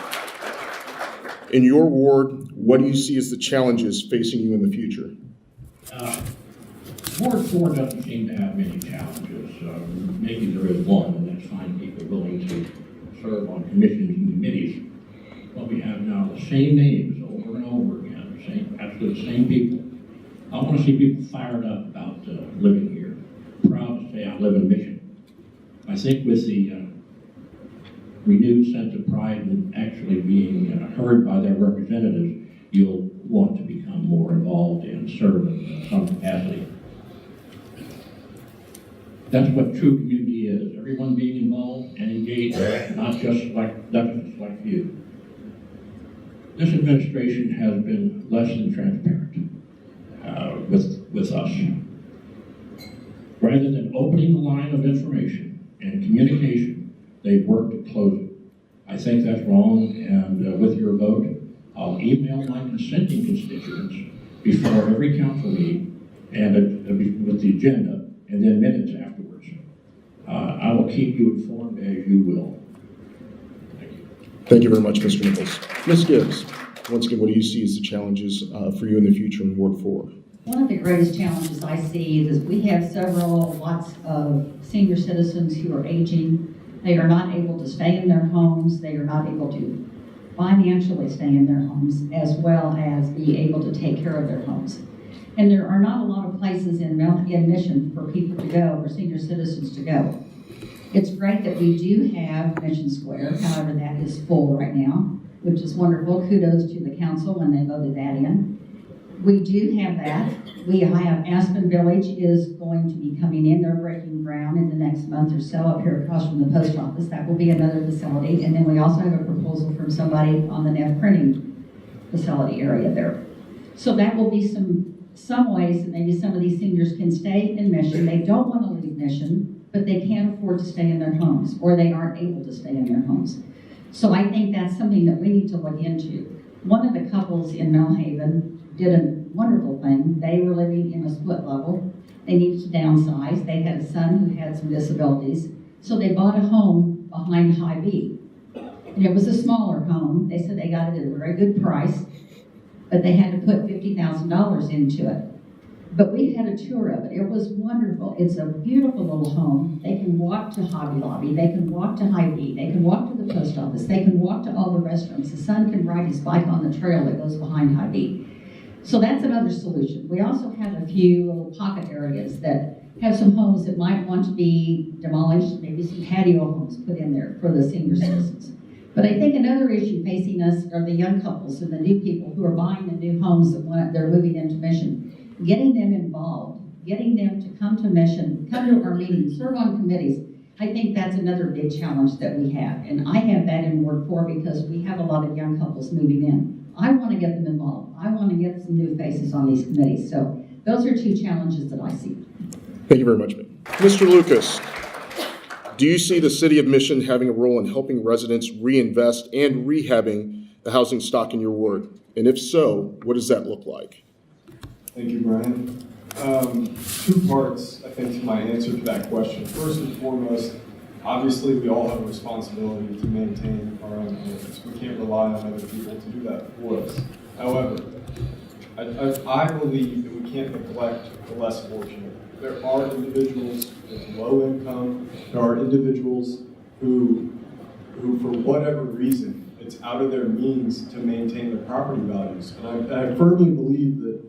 in your ward, what do you see as the challenges facing you in the future? Ward 4 doesn't seem to have many challenges. Maybe there is one, and that's finding people willing to serve on commissions and committees. But we have now the same names over and over again, absolutely the same people. I want to see people fired up about living here. Proud to say I live in Mission. I think with the renewed sense of pride in actually being heard by their representatives, you'll want to become more involved and serve in some capacity. That's what true community is. Everyone being involved and engaged, not just like you. This administration has been less than transparent with us. Rather than opening the line of information and communication, they've worked to close it. I think that's wrong, and with your vote, I'll email my consenting constituents before every council meeting and with the agenda, and then minutes afterwards. I will keep you informed as you will. Thank you. Thank you very much, Mr. Nichols. Ms. Gibbs, once again, what do you see as the challenges for you in the future in Ward 4? One of the greatest challenges I see is we have lots of senior citizens who are aging. They are not able to stay in their homes. They are not able to financially stay in their homes, as well as be able to take care of their homes. And there are not a lot of places in Mission for people to go, for senior citizens to go. It's great that we do have Mission Square, however, that is full right now, which is wonderful. Kudos to the council when they voted that in. We do have that. We have Aspen Village is going to be coming in. They're breaking ground in the next month or so up here across from the post office. That will be another facility. And then we also have a proposal from somebody on the Neff printing facility area there. So that will be some ways that maybe some of these seniors can stay in Mission. They don't want to leave Mission, but they can't afford to stay in their homes, or they aren't able to stay in their homes. So I think that's something that we need to look into. One of the couples in Millhaven did a wonderful thing. They were living in a split level. They needed to downsize. They had a son who had some disabilities. So they bought a home behind Hy-Vee. And it was a smaller home. They said they got it at a very good price, but they had to put $50,000 into it. But we had a tour of it. It was wonderful. It's a beautiful little home. They can walk to Hobby Lobby. They can walk to Hy-Vee. They can walk to the post office. They can walk to all the restaurants. The son can ride his bike on the trail that goes behind Hy-Vee. So that's another solution. We also have a few little pocket areas that have some homes that might want to be demolished, maybe some patio homes put in there for the senior citizens. But I think another issue facing us are the young couples and the new people who are buying the new homes that they're moving into Mission. Getting them involved, getting them to come to Mission, come to our meetings, serve on committees. I think that's another big challenge that we have. And I have that in Ward 4 because we have a lot of young couples moving in. I want to get them involved. I want to get some new faces on these committees. So those are two challenges that I see. Thank you very much, ma'am. Mr. Lucas, do you see the City of Mission having a role in helping residents reinvest and rehabbing the housing stock in your ward? And if so, what does that look like? Thank you, Brian. Two parts, I think, to my answer to that question. First and foremost, obviously, we all have a responsibility to maintain our own homes. We can't rely on other people to do that for us. However, I believe that we can't neglect the less fortunate. There are individuals with low income. There are individuals who for whatever reason, it's out of their means to maintain their property values. And I firmly believe that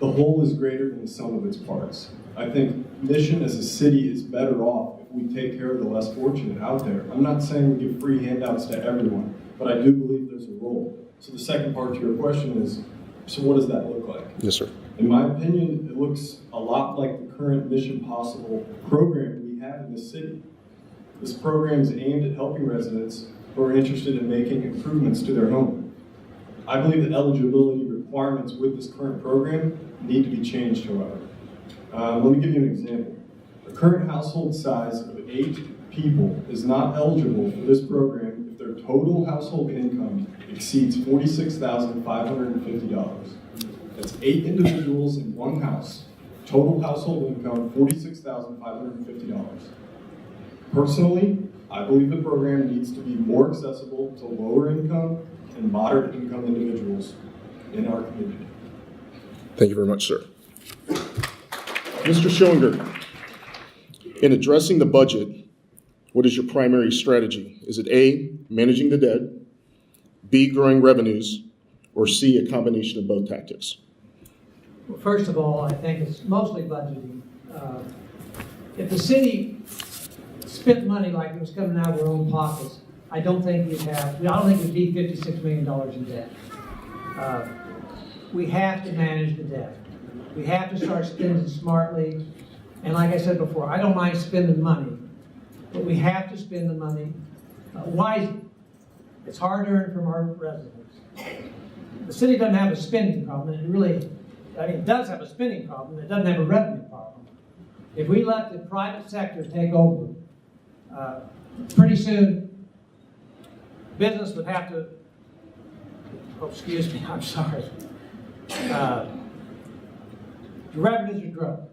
the whole is greater than the sum of its parts. I think Mission as a city is better off if we take care of the less fortunate out there. I'm not saying we give free handouts to everyone, but I do believe there's a role. So the second part to your question is, so what does that look like? Yes, sir. In my opinion, it looks a lot like the current Mission Possible program we have in the city. This program is aimed at helping residents who are interested in making improvements to their home. I believe the eligibility requirements with this current program need to be changed, however. Let me give you an example. The current household size of 8 people is not eligible for this program if their total household income exceeds $46,550. That's 8 individuals in one house. Total household income, $46,550. Personally, I believe the program needs to be more accessible to lower income and moderate income individuals in our community. Thank you very much, sir. Mr. Schoeninger, in addressing the budget, what is your primary strategy? Is it A, managing the debt, B, growing revenues, or C, a combination of both tactics? Well, first of all, I think it's mostly budgeting. If the city spent money like it was coming out of their own pockets, I don't think it'd be $56 million in debt. We have to manage the debt. We have to start spending smartly. And like I said before, I don't mind spending money, but we have to spend the money wisely. It's hard earned from our residents. The city doesn't have a spending problem. It does have a spending problem. It doesn't have a revenue problem. If we let the private sector take over, pretty soon, business would have to, oh, excuse me, I'm sorry. The revenues would grow.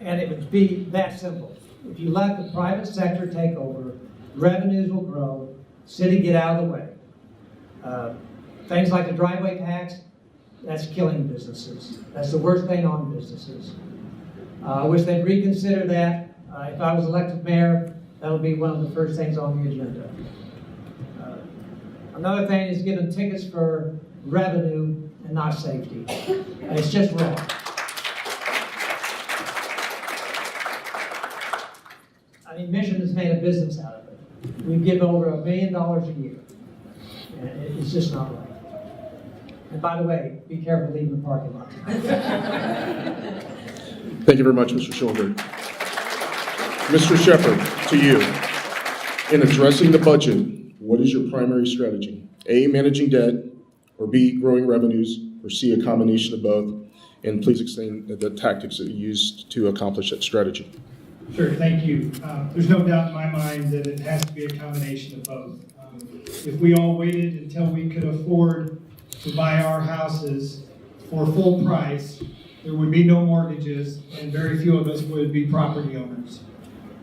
And it would be that simple. If you let the private sector take over, revenues will grow, city get out of the way. Things like the driveway tax, that's killing businesses. That's the worst thing on businesses. I wish they'd reconsider that. If I was elected mayor, that'll be one of the first things on the agenda. Another thing is giving tickets for revenue and not safety. It's just wrong. I mean, Mission has made a business out of it. We give over $1 million a year. And it's just not right. And by the way, be careful leaving the parking lot. Thank you very much, Mr. Schulberg. Mr. Shepherd, to you. In addressing the budget, what is your primary strategy? A, managing debt, or B, growing revenues, or C, a combination of both? And please explain the tactics that you used to accomplish that strategy. Sure, thank you. There's no doubt in my mind that it has to be a combination of both. If we all waited until we could afford to buy our houses for full price, there would be no mortgages and very few of us would be property owners.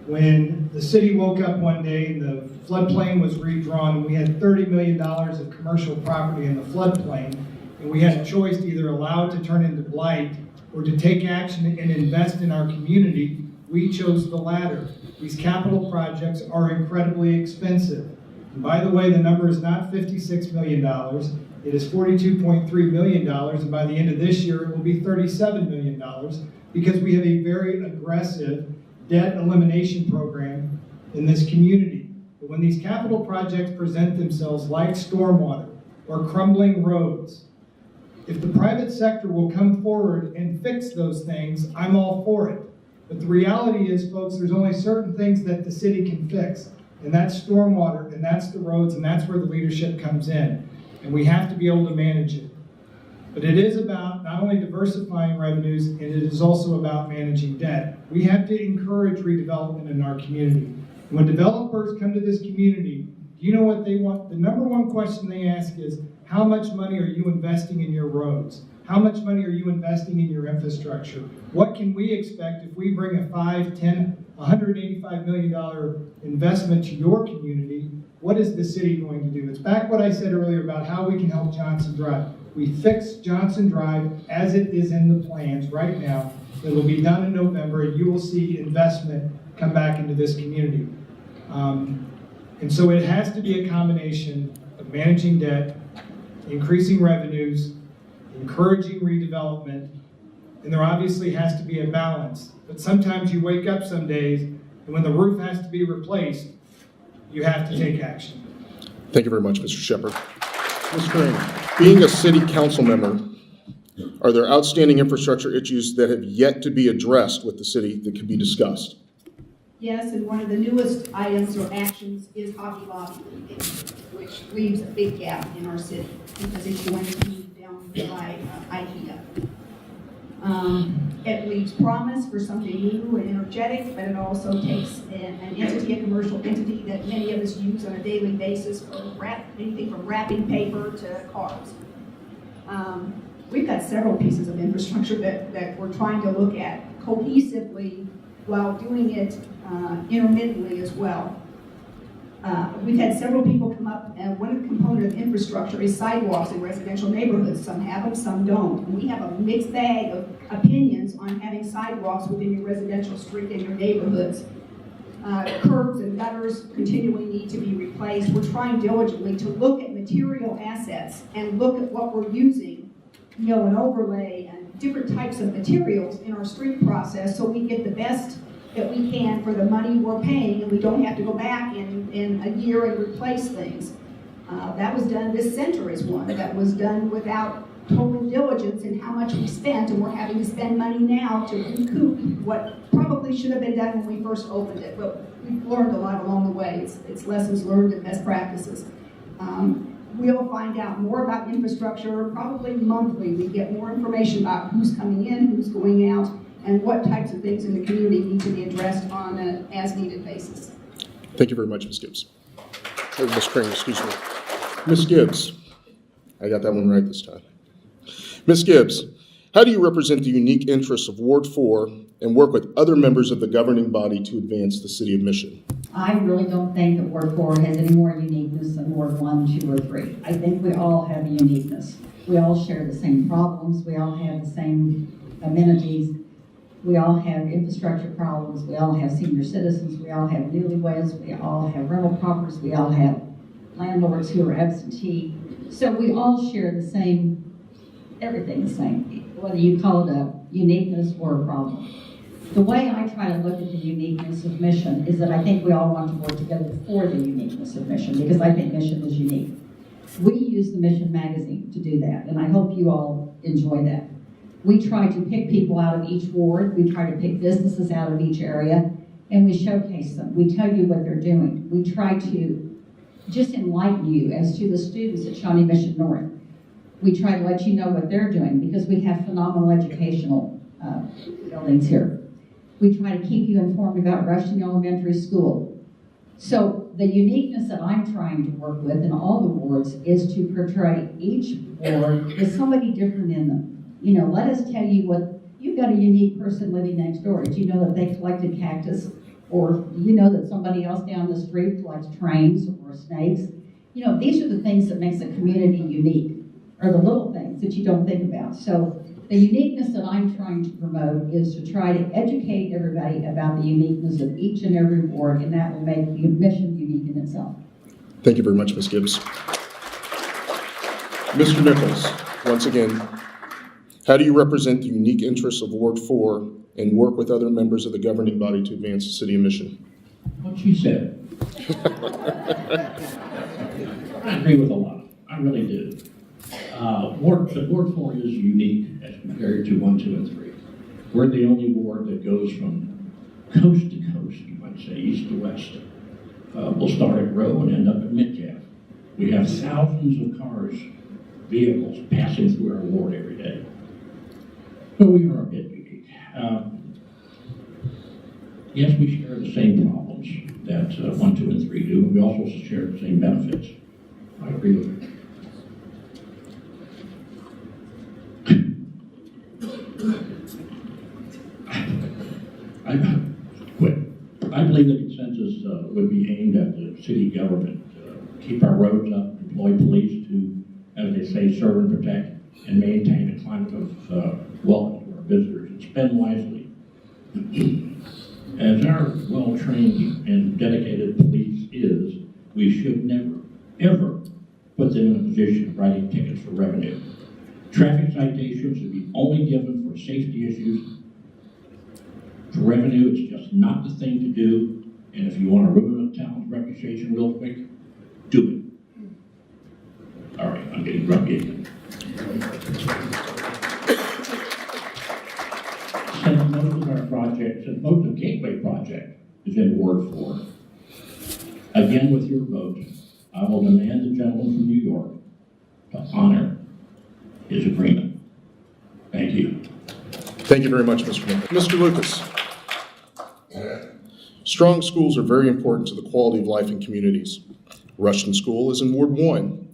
When the city woke up one day and the floodplain was redrawn and we had $30 million of commercial property in the floodplain, and we had a choice to either allow it to turn into blight or to take action and invest in our community, we chose the latter. These capital projects are incredibly expensive. And by the way, the number is not $56 million. It is $42.3 million, and by the end of this year, it will be $37 million because we have a very aggressive debt elimination program in this community. But when these capital projects present themselves like stormwater or crumbling roads, if the private sector will come forward and fix those things, I'm all for it. But the reality is, folks, there's only certain things that the city can fix, and that's stormwater, and that's the roads, and that's where the leadership comes in. And we have to be able to manage it. But it is about not only diversifying revenues, and it is also about managing debt. We have to encourage redevelopment in our community. When developers come to this community, do you know what they want? The number one question they ask is, how much money are you investing in your roads? How much money are you investing in your infrastructure? What can we expect if we bring a $5, $10, $185 million investment to your community? What is the city going to do? It's back what I said earlier about how we can help Johnson Drive. We fix Johnson Drive as it is in the plans right now. It will be done in November, and you will see investment come back into this community. And so it has to be a combination of managing debt, increasing revenues, encouraging redevelopment, and there obviously has to be a balance. But sometimes you wake up some days, and when the roof has to be replaced, you have to take action. Thank you very much, Mr. Shepherd. Ms. Green, being a city council member, are there outstanding infrastructure issues that have yet to be addressed with the city that can be discussed? Yes, and one of the newest items or actions is Hobby Lobby, which leaves a big gap in our city because it's going to be down by IKEA. It leaves promise for something new and energetic, but it also takes an entity, a commercial entity that many of us use on a daily basis for anything from wrapping paper to cars. We've got several pieces of infrastructure that we're trying to look at cohesively while doing it intermittently as well. We've had several people come up, and one component of infrastructure is sidewalks in residential neighborhoods. Some have them, some don't. And we have a mixed bag of opinions on having sidewalks within your residential street in your neighborhoods. Curbs and gutters continually need to be replaced. We're trying diligently to look at material assets and look at what we're using, mill and overlay and different types of materials in our street process so we get the best that we can for the money we're paying, and we don't have to go back in a year and replace things. That was done, this center is one, that was done without total diligence in how much we spent, and we're having to spend money now to recoup what probably should have been done when we first opened it, but we've learned a lot along the way. It's lessons learned and best practices. We'll find out more about infrastructure probably monthly. We get more information about who's coming in, who's going out, and what types of things in the community need to be addressed on an as-needed basis. Thank you very much, Ms. Gibbs. Or Ms. Crane, excuse me. Ms. Gibbs, I got that one right this time. Ms. Gibbs, how do you represent the unique interests of Ward 4 and work with other members of the governing body to advance the city of Mission? I really don't think that Ward 4 has any more uniqueness than Ward 1, 2, or 3. I think we all have a uniqueness. We all share the same problems. We all have the same amenities. We all have infrastructure problems. We all have senior citizens. We all have newlyweds. We all have rental properties. We all have landlords who are absentee. So we all share the same, everything the same, whether you call it a uniqueness or a problem. The way I try to look at the uniqueness of Mission is that I think we all want to work together for the uniqueness of Mission, because I think Mission is unique. We use the Mission magazine to do that, and I hope you all enjoy that. We try to pick people out of each ward, we try to pick businesses out of each area, and we showcase them. We tell you what they're doing. We try to just enlighten you as to the students at Shawnee Mission North. We try to let you know what they're doing, because we have phenomenal educational buildings here. We try to keep you informed about Rushing Elementary School. So the uniqueness that I'm trying to work with in all the wards is to portray each ward with somebody different in them. You know, let us tell you what, you've got a unique person living next door. Did you know that they collected cactus? Or do you know that somebody else down the street collects trains or snakes? You know, these are the things that makes a community unique, or the little things that you don't think about. So the uniqueness that I'm trying to promote is to try to educate everybody about the uniqueness of each and every ward, and that will make Mission unique in itself. Thank you very much, Ms. Gibbs. Mr. Nichols, once again, how do you represent the unique interests of Ward 4 and work with other members of the governing body to advance the city of Mission? What she said. I agree with a lot. I really do. Ward 4 is unique as compared to 1, 2, and 3. We're the only ward that goes from coast to coast, you might say, east to west. We'll start at Row and end up at Metcalf. We have thousands of cars, vehicles passing through our ward every day. But we are a bit unique. Yes, we share the same problems that 1, 2, and 3 do. We also share the same benefits. I agree with you. I believe the consensus would be aimed at the city government. Keep our roads up, deploy police to, as they say, serve and protect, and maintain a climate of welcome to our visitors, and spend wisely. As our well-trained and dedicated police is, we should never, ever put them in a position of writing tickets for revenue. Traffic citations should be only given for safety issues. For revenue, it's just not the thing to do. And if you want to ruin a town's reputation real quick, do it. All right, I'm getting grumpy again. Since most of our projects, since most of Gateway project is in Ward 4, again with your vote, I will demand the gentleman from New York to honor his agreement. Thank you. Thank you very much, Mr. Nichols. Mr. Lucas. Strong schools are very important to the quality of life in communities. Rushton School is in Ward 1.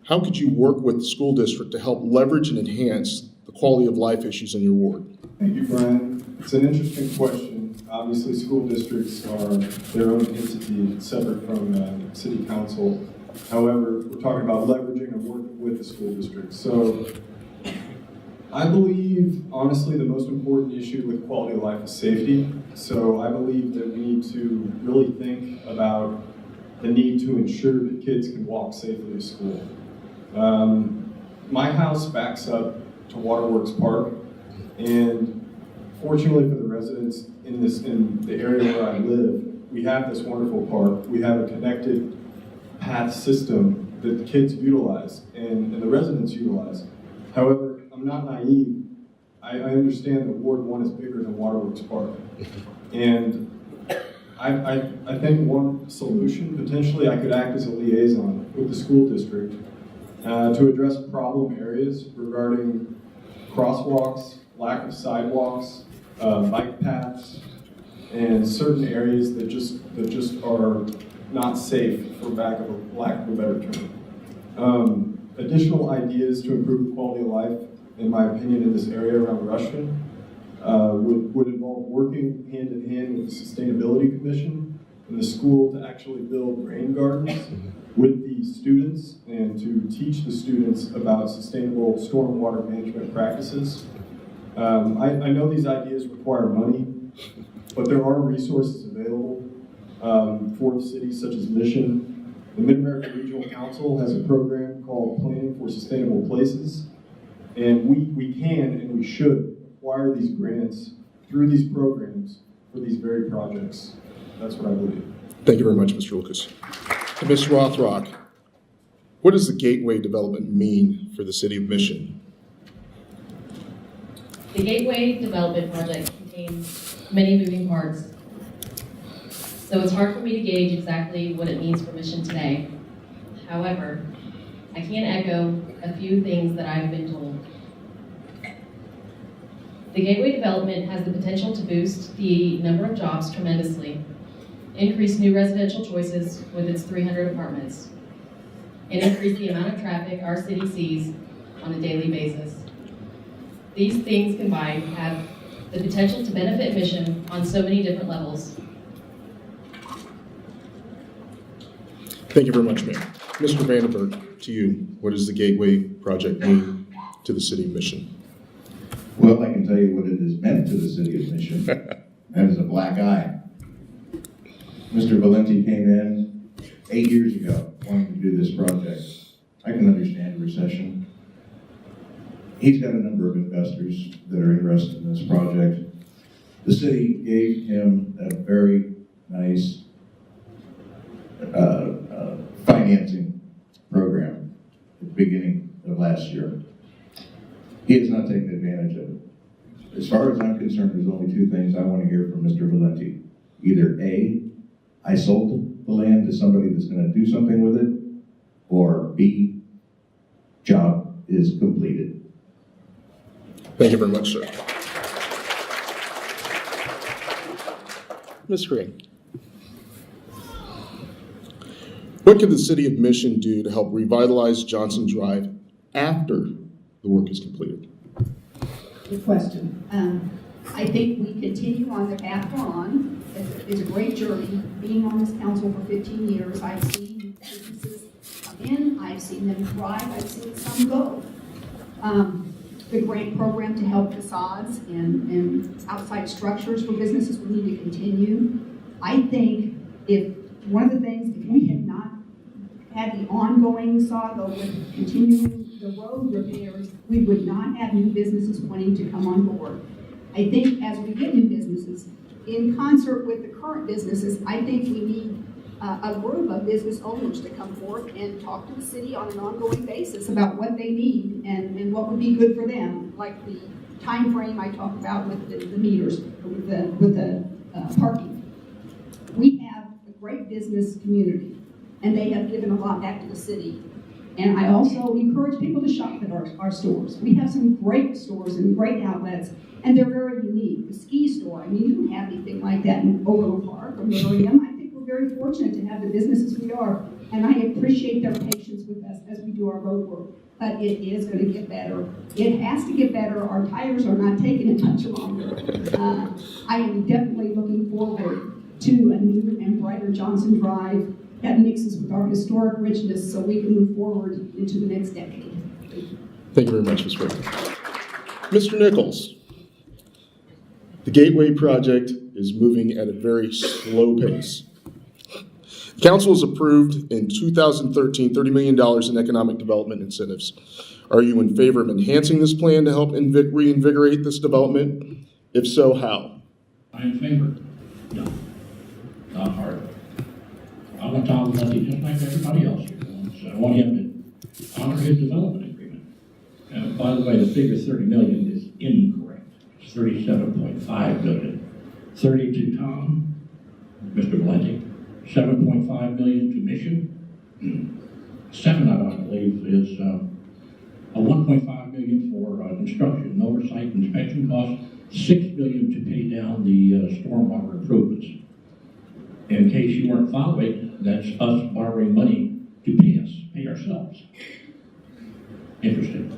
How could you work with the school district to help leverage and enhance the quality of life issues in your ward? Thank you, Brian. It's an interesting question. Obviously, school districts are their own entity, separate from city council. However, we're talking about leveraging and working with the school district. So I believe, honestly, the most important issue with quality of life is safety. So I believe that we need to really think about the need to ensure that kids can walk safely to school. My house backs up to Waterworks Park, and fortunately for the residents in the area where I live, we have this wonderful park. We have a connected path system that the kids utilize and the residents utilize. However, I'm not naive. I understand that Ward 1 is bigger than Waterworks Park. And I think one solution, potentially, I could act as a liaison with the school district to address problem areas regarding crosswalks, lack of sidewalks, bike paths, and certain areas that just are not safe, for lack of a better term. Additional ideas to improve the quality of life in my opinion, in this area around Rushton would involve working hand in hand with the Sustainability Commission and the school to actually build rain gardens with the students and to teach the students about sustainable stormwater management practices. I know these ideas require money, but there are resources available for cities such as Mission. The Mid-America Regional Council has a program called Planning for Sustainable Places, and we can and we should acquire these grants through these programs for these very projects. That's what I believe. Thank you very much, Mr. Lucas. And Ms. Rothrock, what does the Gateway development mean for the city of Mission? The Gateway Development Project contains many moving parts, so it's hard for me to gauge exactly what it means for Mission today. However, I can echo a few things that I've been told. The Gateway development has the potential to boost the number of jobs tremendously, increase new residential choices with its 300 apartments, and increase the amount of traffic our city sees on a daily basis. These things combined have the potential to benefit Mission on so many different levels. Thank you very much, Mayor. Mr. Vandenberg, to you, what does the Gateway project mean to the city of Mission? Well, I can tell you what it has meant to the city of Mission. That is a black eye. Mr. Valenti came in 8 years ago wanting to do this project. I can understand a recession. He's got a number of investors that are interested in this project. The city gave him a very nice financing program at the beginning of last year. He has not taken advantage of it. As far as I'm concerned, there's only two things I want to hear from Mr. Valenti. Either A, I sold the land to somebody that's going to do something with it, or B, job is completed. Thank you very much, sir. Ms. Green. What can the city of Mission do to help revitalize Johnson Drive after the work is completed? Good question. I think we continue on the path we're on. It's a great journey. Being on this council for 15 years, I've seen businesses come in, I've seen them thrive, I've seen some go. The grant program to help facades and outside structures for businesses will need to continue. I think if one of the things, if we had not had the ongoing saga with continuing the road repairs, we would not have new businesses wanting to come on board. I think as we get new businesses, in concert with the current businesses, I think we need a group of business owners to come forth and talk to the city on an ongoing basis about what they need and what would be good for them, like the time frame I talked about with the meters, with the parking. We have a great business community, and they have given a lot back to the city. And I also encourage people to shop at our stores. We have some great stores and great outlets, and they're very unique. The ski store, I mean, you don't have anything like that in Overland Park or Miriam. I think we're very fortunate to have the businesses we are, and I appreciate their patience with us as we do our road work. But it is going to get better. It has to get better. Our tires are not taking it much longer. I am definitely looking forward to a new and brighter Johnson Drive that mixes with our historic richness so we can move forward into the next decade. Thank you very much, Ms. Whitman. Mr. Nichols, the Gateway project is moving at a very slow pace. The council has approved in 2013 $30 million in economic development incentives. Are you in favor of enhancing this plan to help reinvigorate this development? If so, how? I'm in favor. No, not hard. I want Tom Valenti just like everybody else here. So I want him to honor his development agreement. By the way, the figure 30 million is incorrect. It's 37.5 million. 30 to Tom, Mr. Valenti. 7.5 million to Mission. 7 of it, I believe, is a 1.5 million for construction and oversight inspection costs. 6 million to pay down the stormwater improvements. In case you weren't following, that's us borrowing money to pay ourselves. Interesting.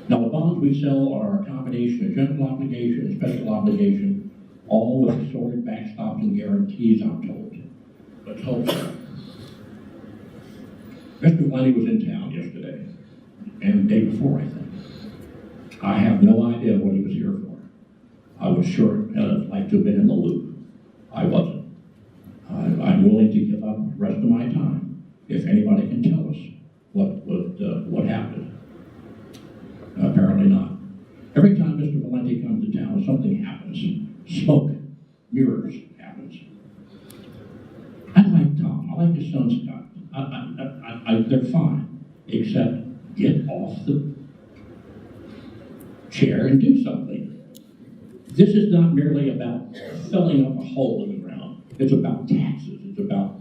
Now, the bonds we sell are a combination of general obligation and special obligation, all with assorted backstops and guarantees, I'm told. Let's hope so. Mr. Valenti was in town yesterday, and the day before, I think. I have no idea what he was here for. I would sure like to have been in the loop. I wasn't. I'm willing to give up the rest of my time if anybody can tell us what happened. Apparently not. Every time Mr. Valenti comes to town, something happens. Smoke, mirrors happens. I like Tom. I like his son Scott. They're fine, except get off the chair and do something. This is not merely about filling up a hole in the ground. It's about taxes. It's about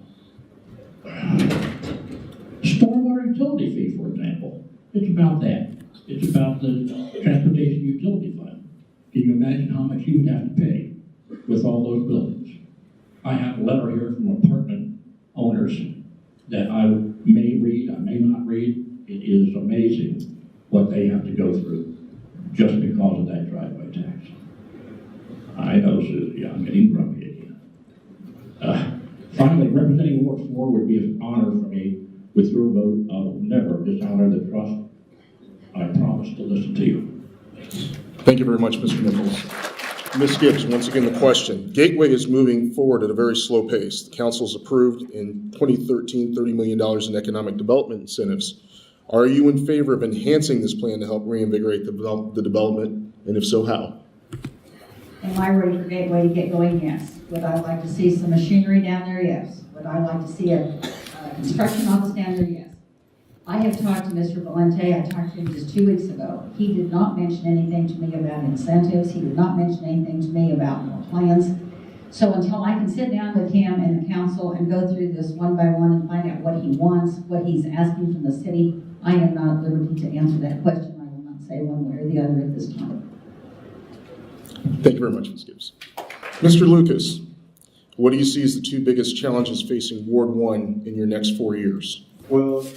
stormwater utility fee, for example. It's about that. It's about the transportation utility fund. Can you imagine how much you would have to pay with all those buildings? I have a letter here from apartment owners that I may read, I may not read. It is amazing what they have to go through just because of that driveway tax. I know, Susie, I'm getting grumpy again. Finally, representing Ward 4 would be an honor for me. With your vote, I will never dishonor the trust. I promise to listen to you. Thank you very much, Mr. Nichols. Ms. Gibbs, once again, the question. Gateway is moving forward at a very slow pace. The council's approved in 2013 $30 million in economic development incentives. Are you in favor of enhancing this plan to help reinvigorate the development, and if so, how? Am I ready for Gateway to get going? Yes. Would I like to see some machinery down there? Yes. Would I like to see a construction office down there? Yes. I have talked to Mr. Valenti. I talked to him just 2 weeks ago. He did not mention anything to me about incentives. He did not mention anything to me about more plans. So until I can sit down with him and the council and go through this one by one and find out what he wants, what he's asking from the city, I am not at liberty to answer that question. I will not say one way or the other at this time. Thank you very much, Ms. Gibbs. Mr. Lucas, what do you see as the two biggest challenges facing Ward 1 in your next 4 years? Well,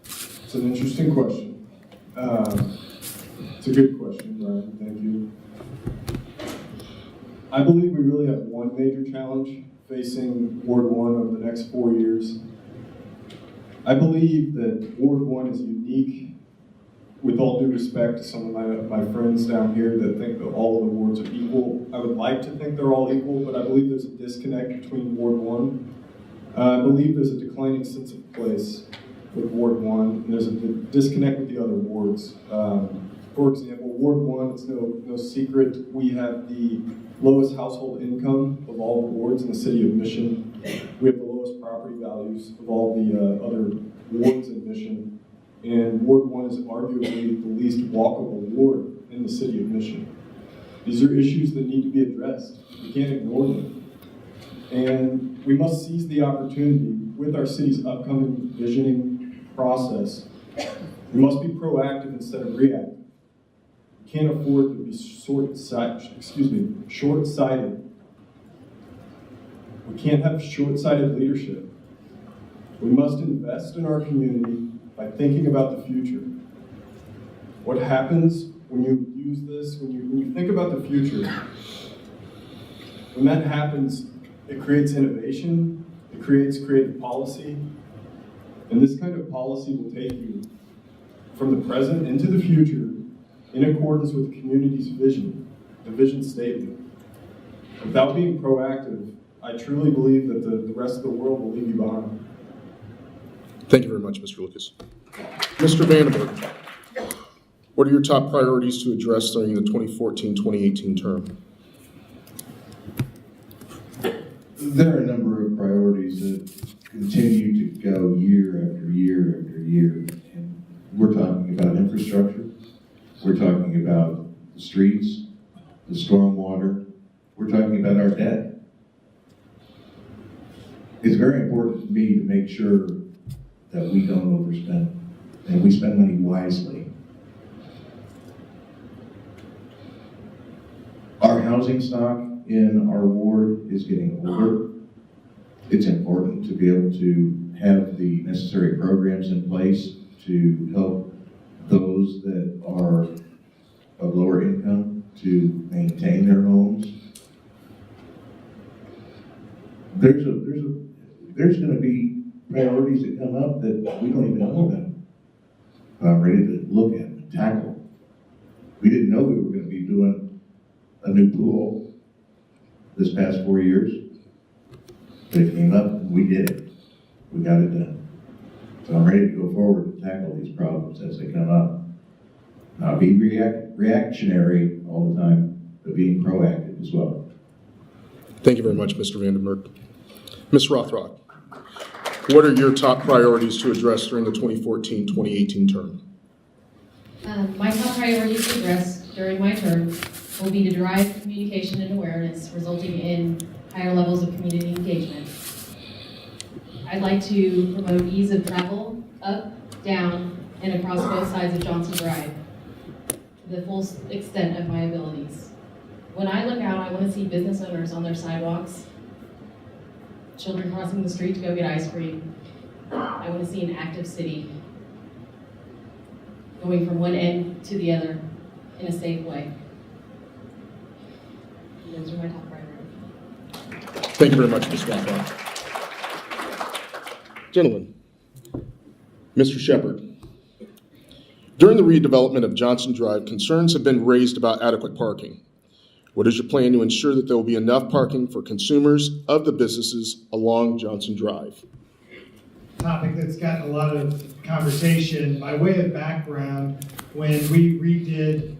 it's an interesting question. It's a good question, Brian. Thank you. I believe we really have one major challenge facing Ward 1 over the next 4 years. I believe that Ward 1 is unique, with all due respect to some of my friends down here that think that all of the wards are equal. I would like to think they're all equal, but I believe there's a disconnect between Ward 1. I believe there's a declining sense of place with Ward 1, and there's a disconnect with the other wards. For example, Ward 1, it's no secret, we have the lowest household income of all the wards in the city of Mission. We have the lowest property values of all the other wards in Mission. And Ward 1 is arguably the least walkable ward in the city of Mission. These are issues that need to be addressed. We can't ignore them. And we must seize the opportunity with our city's upcoming visioning process. We must be proactive instead of reactive. We can't afford to be short-sighted. We can't have short-sighted leadership. We must invest in our community by thinking about the future. What happens when you use this, when you think about the future, when that happens, it creates innovation, it creates creative policy, and this kind of policy will take you from the present into the future in accordance with the community's vision, the vision statement. Without being proactive, I truly believe that the rest of the world will leave you behind. Thank you very much, Mr. Lucas. Mr. Vandenberg, what are your top priorities to address during the 2014-2018 term? There are a number of priorities that continue to go year after year after year. And we're talking about infrastructure. We're talking about the streets, the stormwater. We're talking about our debt. It's very important to me to make sure that we don't overspend and we spend money wisely. Our housing stock in our ward is getting older. It's important to be able to have the necessary programs in place to help those that are of lower income to maintain their homes. There's going to be priorities that come up that we don't even know about. I'm ready to look at and tackle. We didn't know we were going to be doing a new pool this past 4 years, but it came up and we did it. We got it done. So I'm ready to go forward and tackle these problems as they come up. Not be reactionary all the time, but being proactive as well. Thank you very much, Mr. Vandenberg. Ms. Rothrock, what are your top priorities to address during the 2014-2018 term? My top priorities to address during my term will be to drive communication and awareness, resulting in higher levels of community engagement. I'd like to promote ease of travel up, down, and across both sides of Johnson Drive to the full extent of my abilities. When I look out, I want to see business owners on their sidewalks, children crossing the street to go get ice cream. I want to see an active city going from one end to the other in a safe way. And those are my top priorities. Thank you very much, Ms. Rothrock. Gentlemen, Mr. Shepard, during the redevelopment of Johnson Drive, concerns have been raised about adequate parking. What is your plan to ensure that there will be enough parking for consumers of the businesses along Johnson Drive? Topic that's gotten a lot of conversation. By way of background, when we redid,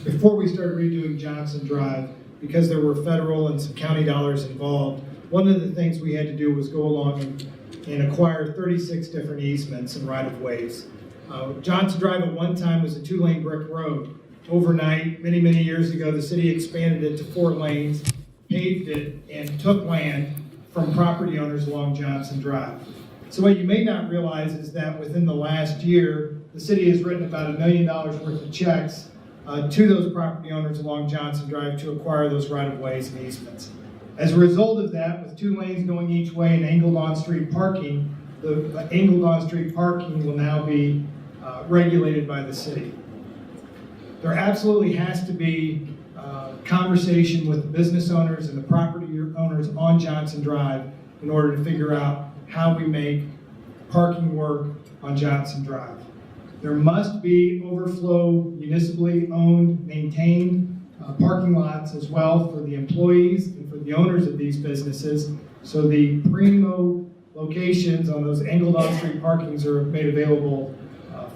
before we started redoing Johnson Drive, because there were federal and some county dollars involved, one of the things we had to do was go along and acquire 36 different easements and right-of-ways. Johnson Drive at one time was a 2-lane brick road. Overnight, many, many years ago, the city expanded it to 4 lanes, paved it, and took land from property owners along Johnson Drive. So what you may not realize is that within the last year, the city has written about $1 million worth of checks to those property owners along Johnson Drive to acquire those right-of-ways and easements. As a result of that, with 2 lanes going each way and angled on-street parking, the angled on-street parking will now be regulated by the city. There absolutely has to be conversation with the business owners and the property owners on Johnson Drive in order to figure out how we make parking work on Johnson Drive. There must be overflow, municipally owned, maintained parking lots as well for the employees and for the owners of these businesses. So the primo locations on those angled on-street parkings are made available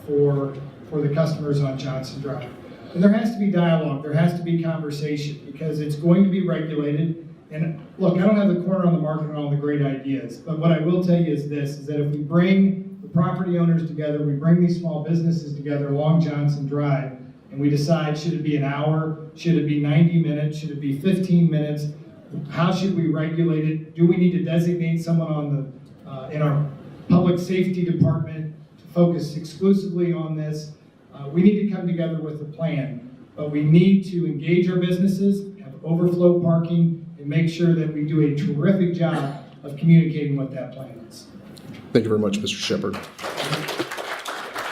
for the customers on Johnson Drive. And there has to be dialogue, there has to be conversation, because it's going to be regulated. And look, I don't have the corner on the market on all the great ideas, but what I will tell you is this, is that if we bring the property owners together, we bring these small businesses together along Johnson Drive, and we decide, should it be an hour, should it be 90 minutes, should it be 15 minutes, how should we regulate it? Do we need to designate someone on in our public safety department to focus exclusively on this? We need to come together with a plan, but we need to engage our businesses, have overflow parking, and make sure that we do a terrific job of communicating what that plan is. Thank you very much, Mr. Shepard.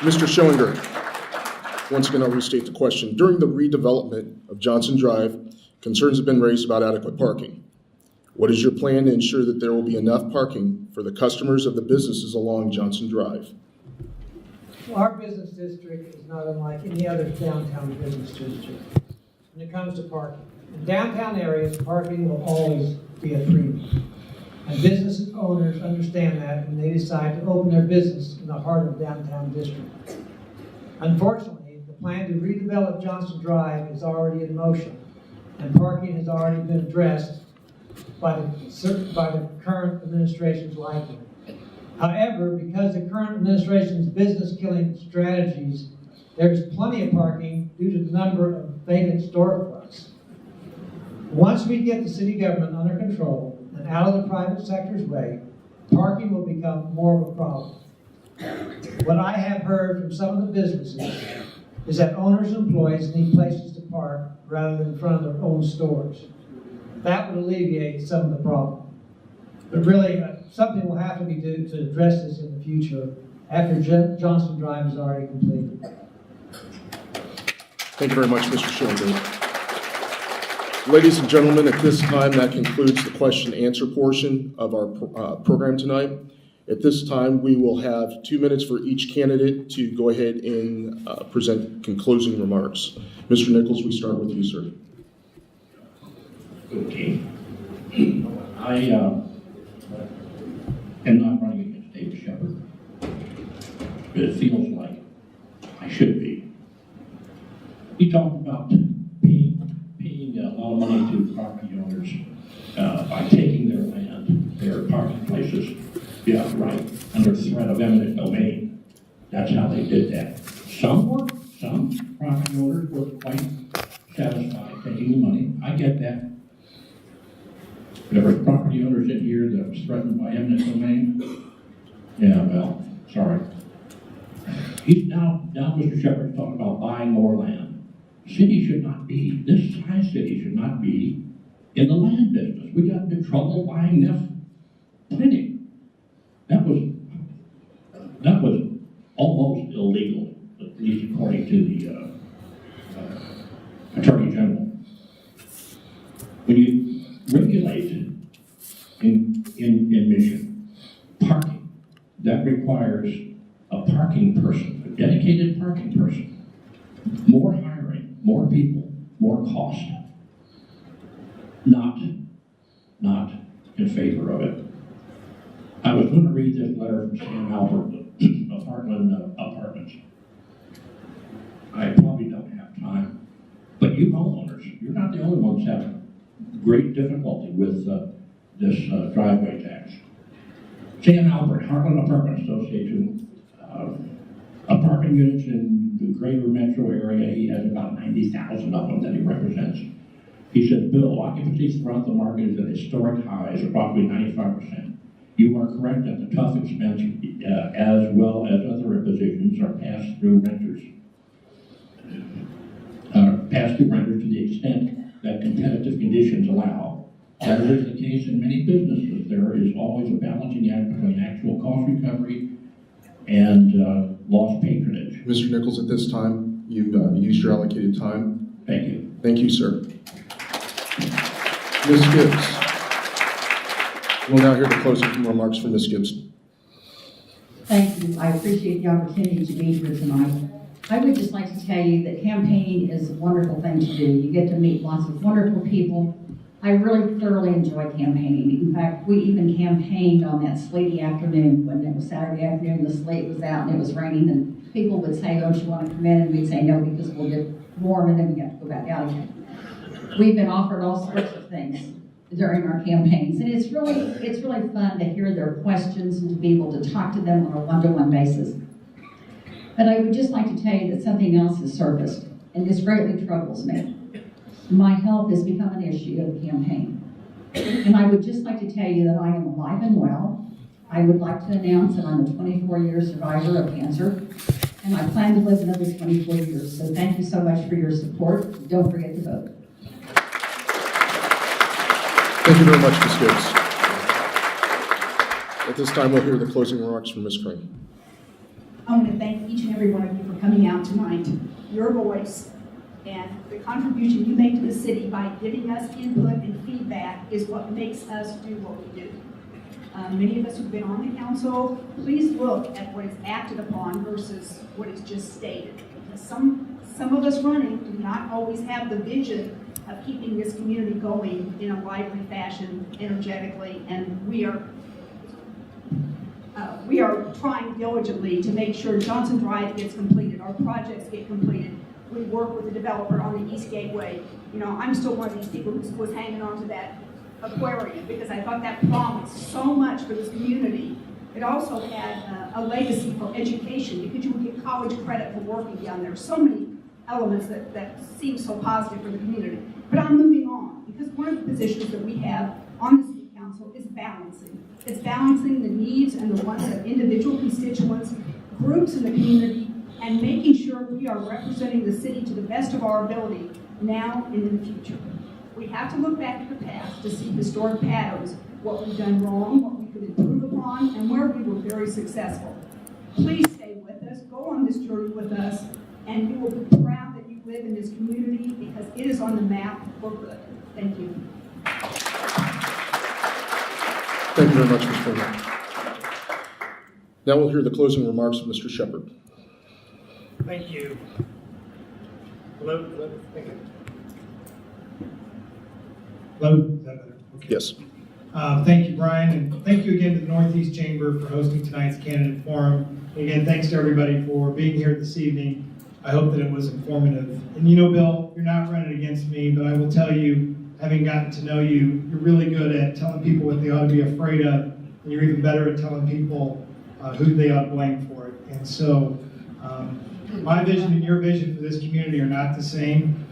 Mr. Schillinger, once again, I'll restate the question. During the redevelopment of Johnson Drive, concerns have been raised about adequate parking. What is your plan to ensure that there will be enough parking for the customers of the businesses along Johnson Drive? Well, our business district is not unlike any other downtown business district when it comes to parking. In downtown areas, parking will always be a premium. And business owners understand that when they decide to open their business in the heart of downtown district. Unfortunately, the plan to redevelop Johnson Drive is already in motion, and parking has already been addressed by the current administration's liking. However, because the current administration's business-killing strategies, there's plenty of parking due to the number of vacant storefronts. Once we get the city government under control and out of the private sector's way, parking will become more of a problem. What I have heard from some of the businesses is that owners and employees need places to park rather than in front of their own stores. That would alleviate some of the problem. But really, something will have to be done to address this in the future, after Johnson Drive is already completed. Thank you very much, Mr. Schillinger. Ladies and gentlemen, at this time, that concludes the question and answer portion of our program tonight. At this time, we will have 2 minutes for each candidate to go ahead and present closing remarks. Mr. Nichols, we start with you, sir. Okay. I am not running against David Shepard, but it feels like I should be. He talked about paying a lot of money to property owners by taking their land, their parking places. Yeah, right, under threat of eminent domain. That's how they did that. Some property owners were quite satisfied taking the money. I get that. There were property owners in here that was threatened by eminent domain. Yeah, well, sorry. He's now Mr. Shepard's talking about buying more land. City should not be, this size city should not be in the land business. We got into trouble buying this plenty. That was almost illegal, at least according to the Attorney General. When you regulate in Michigan parking, that requires a parking person, a dedicated parking person. More hiring, more people, more cost. Not in favor of it. I was going to read this letter from Sam Albert of Heartland Apartments. I probably don't have time. But you homeowners, you're not the only ones having great difficulty with this driveway tax. Sam Albert, Heartland Apartment Association, apartment units in the greater metro area, he has about 90,000 of them that he represents. He said, Bill, occupancy throughout the market is at historic highs, approximately 95%. You are correct that the tough expense, as well as other impositions, are passed through renters to the extent that competitive conditions allow. As is the case in many businesses, there is always a balancing act between actual cost recovery and lost patronage. Mr. Nichols, at this time, you've used your allocated time. Thank you. Thank you, sir. Ms. Gibbs. We'll now hear the closing remarks from Ms. Gibbs. Thank you. I appreciate the opportunity to be here tonight. I would just like to tell you that campaigning is a wonderful thing to do. You get to meet lots of wonderful people. I really thoroughly enjoy campaigning. In fact, we even campaigned on that sleety afternoon when it was Saturday afternoon, the sleet was out and it was raining, and people would say, don't you want to come in? And we'd say no, because we'll get warm and then we have to go back out again. We've been offered all sorts of things during our campaigns, and it's really fun to hear their questions and to be able to talk to them on a one-to-one basis. But I would just like to tell you that something else has surfaced, and this greatly troubles me. My health has become an issue of the campaign. And I would just like to tell you that I am alive and well. I would like to announce that I'm a 24-year survivor of cancer, and I plan to live another 24 years. So thank you so much for your support. Don't forget to vote. Thank you very much, Ms. Gibbs. At this time, we'll hear the closing remarks from Ms. Crane. I want to thank each and every one of you for coming out tonight. Your voice and the contribution you make to the city by giving us input and feedback is what makes us do what we do. Many of us who've been on the council, please look at what is acted upon versus what is just stated. Because some of us running do not always have the vision of keeping this community going in a lively fashion, energetically, and we are trying diligently to make sure Johnson Drive gets completed, our projects get completed. We work with the developer on the East Gateway. You know, I'm still one of these people who was hanging on to that aquarium because I thought that promised so much for this community. It also had a legacy for education because you would get college credit for working down there. So many elements that seem so positive for the community. But I'm moving on because one of the positions that we have on the city council is balancing. It's balancing the needs and the wants of individual constituents, groups in the community, and making sure we are representing the city to the best of our ability now and in the future. We have to look back at the past to see historic patterns, what we've done wrong, what we could improve upon, and where we were very successful. Please stay with us, go on this journey with us, and you will be proud that you live in this community because it is on the map for good. Thank you. Thank you very much, Ms. Turner. Now we'll hear the closing remarks of Mr. Shepard. Thank you. Hello, thank you. Hello, is that better? Okay. Yes. Thank you, Brian, and thank you again to the Northeast Chamber for hosting tonight's candidate forum. Again, thanks to everybody for being here this evening. I hope that it was informative. And you know, Bill, you're not running against me, but I will tell you, having gotten to know you, you're really good at telling people what they ought to be afraid of, and you're even better at telling people who they ought to blame for it. And so, my vision and your vision for this community are not the same.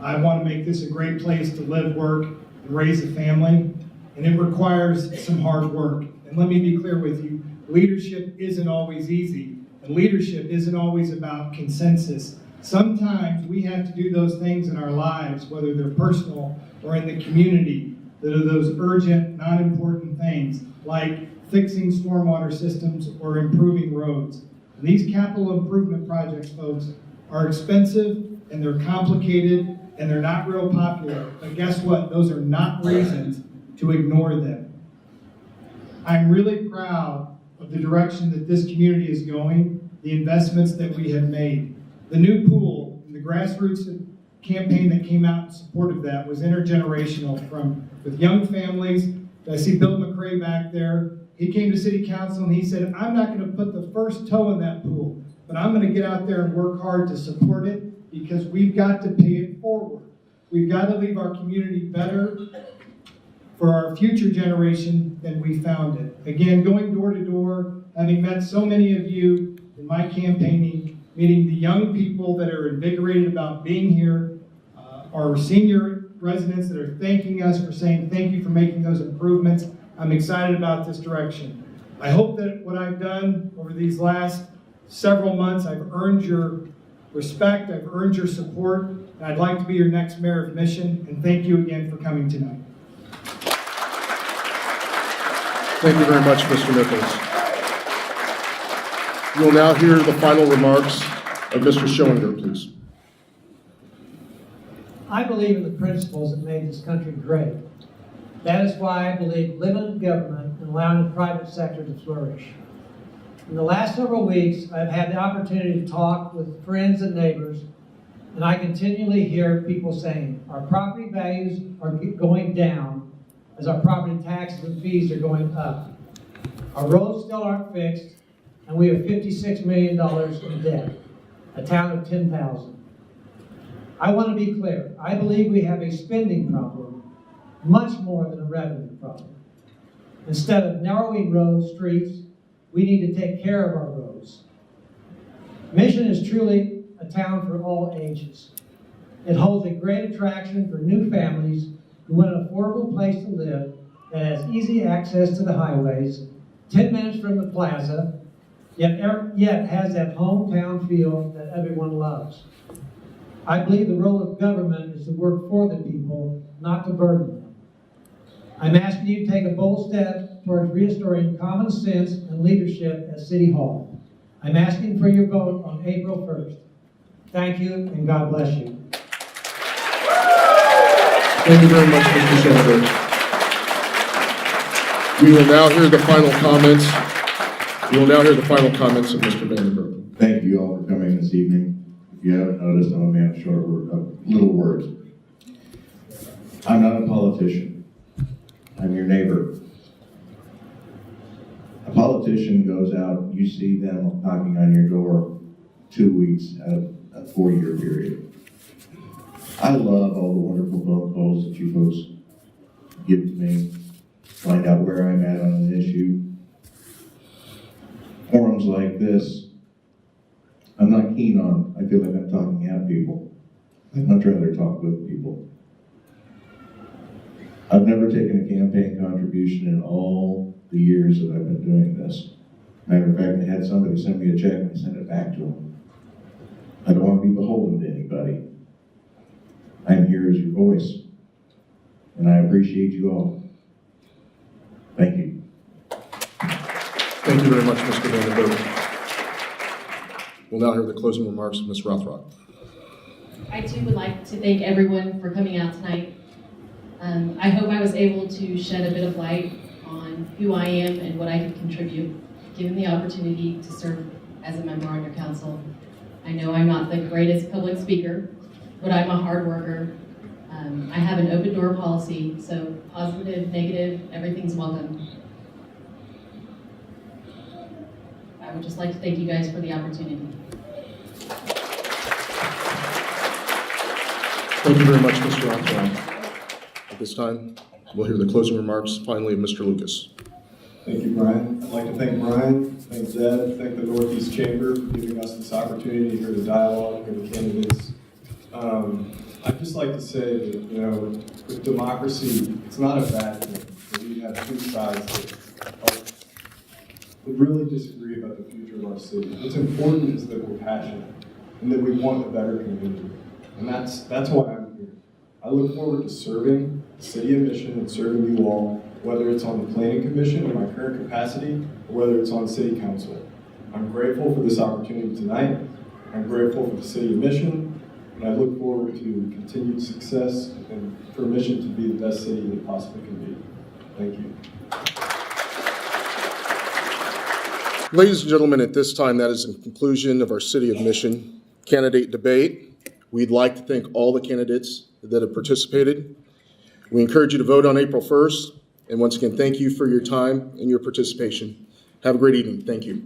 I want to make this a great place to live, work, and raise a family, and it requires some hard work. And let me be clear with you, leadership isn't always easy, and leadership isn't always about consensus. Sometimes we have to do those things in our lives, whether they're personal or in the community, that are those urgent, non-important things, like fixing stormwater systems or improving roads. And these capital improvement projects, folks, are expensive, and they're complicated, and they're not real popular. But guess what? Those are not reasons to ignore them. I'm really proud of the direction that this community is going, the investments that we have made. The new pool and the grassroots campaign that came out in support of that was intergenerational, with young families. I see Bill McCrae back there. He came to city council and he said, I'm not going to put the first toe in that pool, but I'm going to get out there and work hard to support it because we've got to pay it forward. We've got to leave our community better for our future generation than we found it. Again, going door to door, having met so many of you in my campaigning, meeting the young people that are invigorated about being here, our senior residents that are thanking us for saying thank you for making those improvements. I'm excited about this direction. I hope that what I've done over these last several months, I've earned your respect, I've earned your support, and I'd like to be your next mayor of Mission, and thank you again for coming tonight. Thank you very much, Mr. Nichols. You will now hear the final remarks of Mr. Schoeninger, please. I believe in the principles that made this country great. That is why I believe limited government and allowing the private sector to flourish. In the last several weeks, I've had the opportunity to talk with friends and neighbors, and I continually hear people saying, our property values are going down as our property taxes and fees are going up. Our roads still aren't fixed, and we have $56 million in debt, a town of 10,000. I want to be clear. I believe we have a spending problem, much more than a revenue problem. Instead of narrowing roads, streets, we need to take care of our roads. Mission is truly a town for all ages. It holds a great attraction for new families who want an affordable place to live that has easy access to the highways, 10 minutes from the plaza, yet has that hometown feel that everyone loves. I believe the role of government is to work for the people, not to burden them. I'm asking you to take a bold step towards restoring common sense and leadership at City Hall. I'm asking for your vote on April 1st. Thank you, and God bless you. Thank you very much, Mr. Senator. We will now hear the final comments. Of Mr. Vandenberg. Thank you all for coming this evening. If you haven't noticed, I'm a man of little words. I'm not a politician. I'm your neighbor. A politician goes out, you see them knocking on your door 2 weeks out of a 4-year period. I love all the wonderful phone calls that you folks give to me, find out where I'm at on an issue. Forums like this, I'm not keen on. I feel like I'm talking at people. I'd much rather talk with people. I've never taken a campaign contribution in all the years that I've been doing this. Matter of fact, I had somebody send me a check and I sent it back to them. I don't want to be beholden to anybody. I'm here as your voice, and I appreciate you all. Thank you. Thank you very much, Mr. Vandenberg. We'll now hear the closing remarks of Ms. Rothrock. I too would like to thank everyone for coming out tonight. I hope I was able to shed a bit of light on who I am and what I can contribute, given the opportunity to serve as a member on your council. I know I'm not the greatest public speaker, but I'm a hard worker. I have an open door policy, so positive, negative, everything's welcome. I would just like to thank you guys for the opportunity. Thank you very much, Mr. Rothrock. At this time, we'll hear the closing remarks finally of Mr. Lucas. Thank you, Brian. I'd like to thank Brian, thank Deb, thank the Northeast Chamber for giving us this opportunity to hear the dialogue, hear the candidates. I'd just like to say that, you know, with democracy, it's not a bad thing. We have two sides that really disagree about the future of our city. What's important is that we're passionate and that we want a better community. And that's why I'm here. I look forward to serving the city of Mission and serving you all, whether it's on the planning commission in my current capacity or whether it's on city council. I'm grateful for this opportunity tonight. I'm grateful for the city of Mission, and I look forward to continued success and for Mission to be the best city that it possibly can be. Thank you. Ladies and gentlemen, at this time, that is the conclusion of our City of Mission candidate debate. We'd like to thank all the candidates that have participated. We encourage you to vote on April 1st. And once again, thank you for your time and your participation. Have a great evening. Thank you.